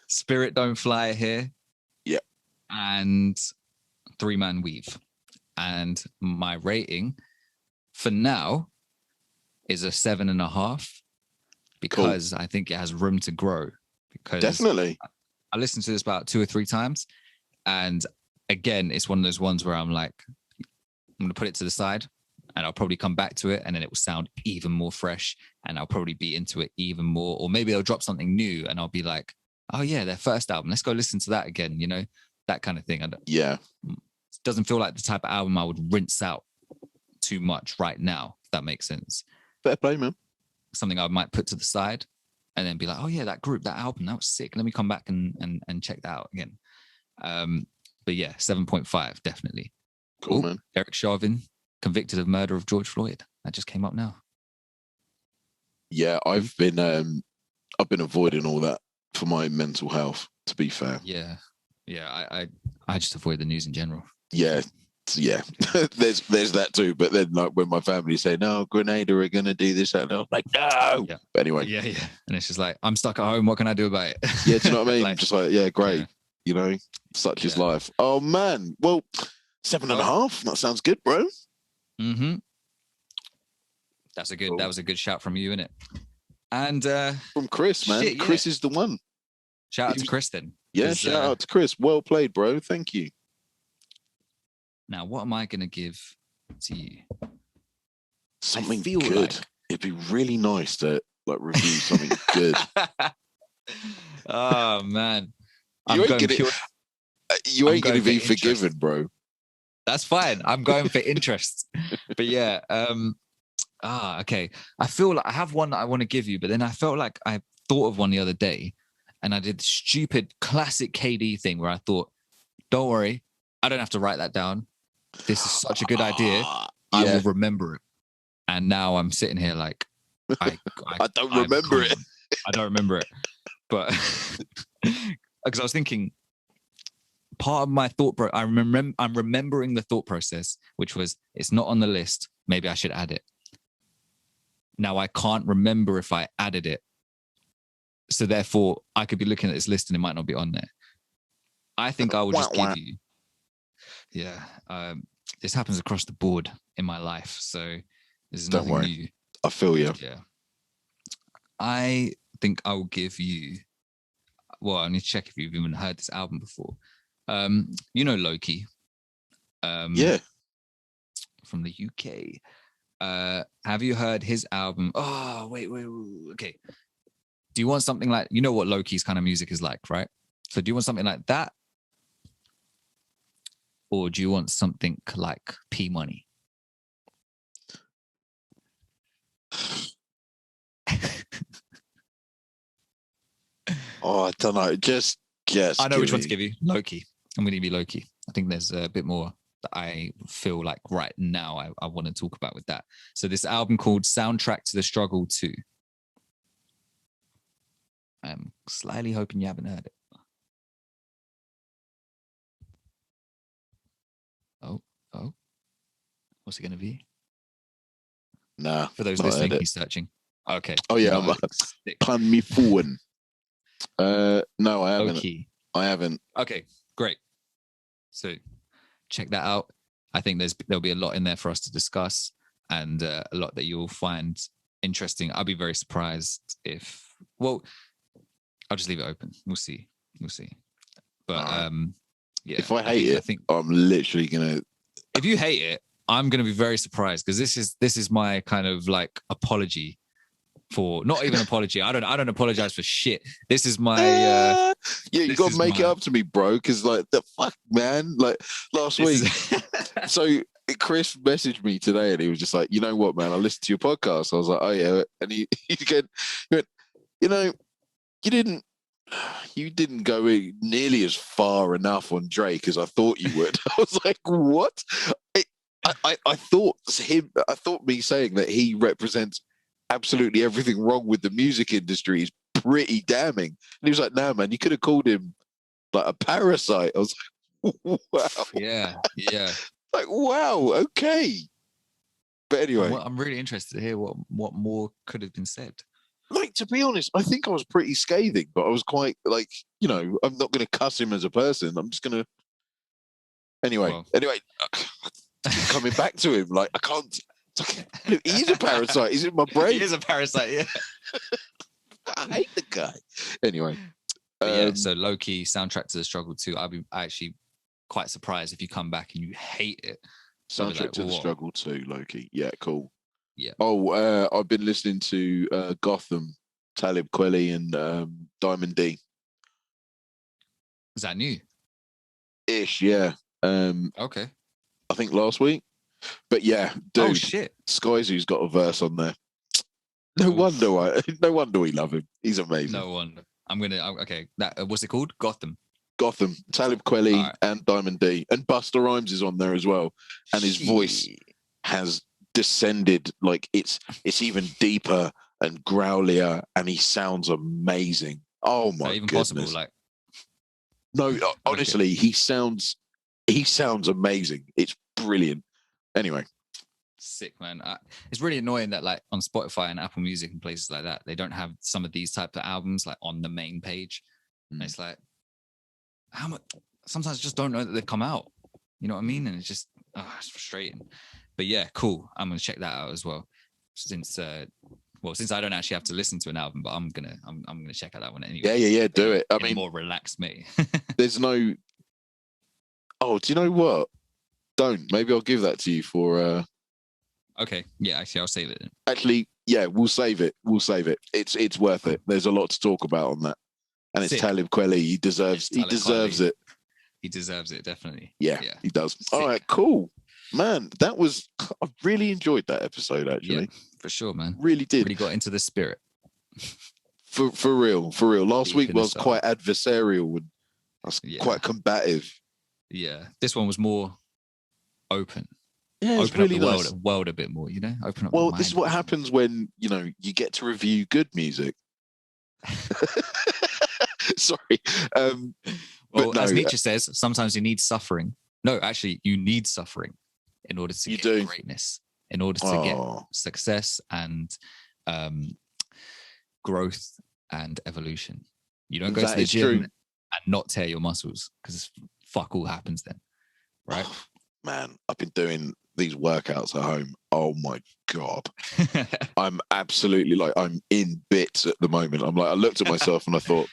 Spirit Don't Fly Here. Yeah. And 3-Man Weave. And my rating for now is a 7.5 because I think it has room to grow. Because definitely, I listened to this about 2 or 3 times, and again, it's one of those ones where I'm like, I'm going to put it to the side, and I'll probably come back to it, and then it will sound even more fresh, and I'll probably be into it even more. Or maybe they'll drop something new, and I'll be like, oh yeah, their first album. Let's go listen to that again. You know, that kind of thing. Yeah, it doesn't feel like the type of album I would rinse out too much right now. If that makes sense. Fair play, man. Something I might put to the side and then be like, oh yeah, that group, that album, that was sick. Let me come back and check that out again. But yeah, 7.5, definitely. Cool, man. Derek Chauvin, convicted of murder of George Floyd. That just came up now. Yeah, I've been avoiding all that for my mental health, to be fair. Yeah. I just avoid the news in general. Yeah. there's that too. But then, like, when my family say, "No, Grenada are gonna do this," and I'm like, "No." Yeah. But anyway, yeah, and it's just like, I'm stuck at home. What can I do about it? Yeah, do you know what I mean? Like, just like, yeah, great. Yeah. You know, such is life. Oh man, well, 7.5. That sounds good, bro. Mm-hmm. That was a good shout from you, innit? And from Chris, man. Shit, yeah. Chris is the one. Shout out to Chris then. Yeah, shout out to Chris. Well played, bro. Thank you. Now, what am I going to give to you? Something good. Like... It'd be really nice to like review something good. Oh man, you ain't gonna be forgiven, bro. That's fine. I'm going for interest. But yeah, okay. I feel like I have one that I want to give you, but then I felt like I thought of one the other day, and I did the stupid classic KD thing where I thought, "Don't worry, I don't have to write that down. This is such a good idea. I will remember it." And now I'm sitting here like, I don't remember it. I don't remember it. But because I was thinking, part of my thought, I'm remembering the thought process, which was, it's not on the list. Maybe I should add it. Now I can't remember if I added it. So therefore, I could be looking at this list and it might not be on there. I think I will just give you. Yeah. This happens across the board in my life. So this is nothing new. I feel you. Yeah. I think I will give you. Well, I need to check if you've even heard this album before. You know Loki. Yeah. From the UK. Have you heard his album? Oh, wait. Okay. Do you want something like, you know what Loki's kind of music is like, right? So do you want something like that? Or do you want something like P Money? Oh, I don't know. Just I know which one to give you. Loki. I'm going to give you Loki. I think there's a bit more that I feel like right now I want to talk about with that. So this album called Soundtrack to the Struggle 2. I'm slightly hoping you haven't heard it. Oh. What's it going to be? Nah. For those listening, he's searching. Okay. Oh, yeah. I'm plan me phone. No, I haven't. Okay. I haven't. Okay, great. So check that out. I think there'll be a lot in there for us to discuss. and a lot that you'll find interesting. I'll be very surprised if, well, I'll just leave it open. We'll see. But yeah. If I hate it, I think I'm literally gonna. If you hate it, I'm gonna be very surprised, because this is my kind of like apology for, not even apology. I don't apologize for shit. This is my yeah, you got to make it up to me, bro, because like the fuck, man, like last week. So Chris messaged me today and he was just like, you know what, man, I listened to your podcast. I was like, oh yeah. And he went, you know, you didn't go nearly as far enough on Drake as I thought you would. I was like, what? I thought me saying that he represents absolutely everything wrong with the music industry is pretty damning. And he was like, no, man, you could have called him like a parasite. I was like, wow. Yeah. Like, wow, okay. But anyway. I'm really interested to hear what more could have been said. Like, to be honest, I think I was pretty scathing, but I was quite like, you know, I'm not going to cuss him as a person. I'm just going to. Anyway, coming back to him, like, I can't. He's a parasite. He's in my brain. He is a parasite, yeah. I hate the guy. Anyway. So low-key soundtrack to the struggle too. I'd be actually quite surprised if you come back and you hate it. Soundtrack to the struggle too, low-key. Yeah, cool. Yeah. Oh, I've been listening to Gotham, Talib Kweli and Diamond D. Is that new? Ish, yeah. Okay. I think last week. But yeah, dude. Oh shit. Skyzoo's got a verse on there. No wonder we love him. He's amazing. No wonder. Okay. That what's it called? Gotham, Talib Kweli and Diamond D, and Busta Rhymes is on there as well. And his voice has descended, like it's even deeper and growlier, and he sounds amazing. Oh my even goodness! Possible, like, no, honestly, he sounds amazing. It's brilliant. Anyway. Sick, man. It's really annoying that like on Spotify and Apple Music and places like that, they don't have some of these types of albums like on the main page. And it's like, how much? Sometimes I just don't know that they've come out. You know what I mean? And it's just, it's frustrating. But yeah, cool. I'm gonna check that out as well. Since I don't actually have to listen to an album, but I'm gonna check out that one anyway. Yeah. Do it. I mean, more relaxed me. There's no. Oh, do you know what? Don't. Maybe I'll give that to you for. Okay. Yeah, actually, I'll save it then. Actually, yeah, we'll save it. It's worth it. There's a lot to talk about on that. And it's Talib Kweli. He deserves it. He deserves it, definitely. Yeah, he does. Sick. All right, cool. Man, I really enjoyed that episode, actually. Yeah, for sure, man. Really did. Really got into the spirit. For real. Last week was quite adversarial and I was quite combative. Yeah. This one was more open. Yeah, it's really nice. World a bit more, you know? Open up. Well, this is what happens when, you know, you get to review good music. Sorry. Well, as Nietzsche says, sometimes you need suffering. No, actually, you need suffering in order to get greatness, in order to get success and growth and evolution. You don't go to the gym and not tear your muscles, because fuck all happens then, right? Oh, man, I've been doing these workouts at home. Oh my God. I'm absolutely like, I'm in bits at the moment. I'm like, I looked at myself and I thought,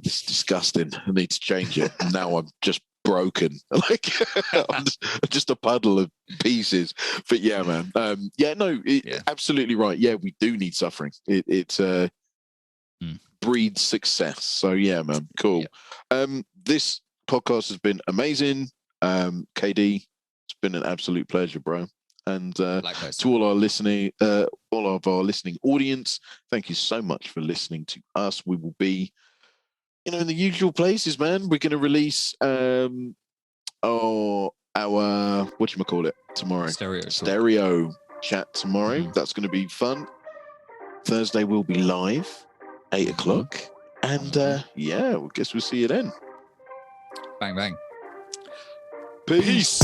this is disgusting. I need to change it. And now I'm just broken. Like I'm just a puddle of pieces. But yeah, man. Absolutely right. Yeah, we do need suffering. It breeds success. So yeah, man. Cool. Yeah. This podcast has been amazing. KD, it's been an absolute pleasure, bro. And to all of our listening audience, thank you so much for listening to us. We will be, in the usual places, man. We're going to release our whatchamacallit tomorrow. Stereo chat tomorrow. Mm-hmm. That's going to be fun. Thursday we'll be live, 8 o'clock. And I guess we'll see you then. Bang, bang. Peace.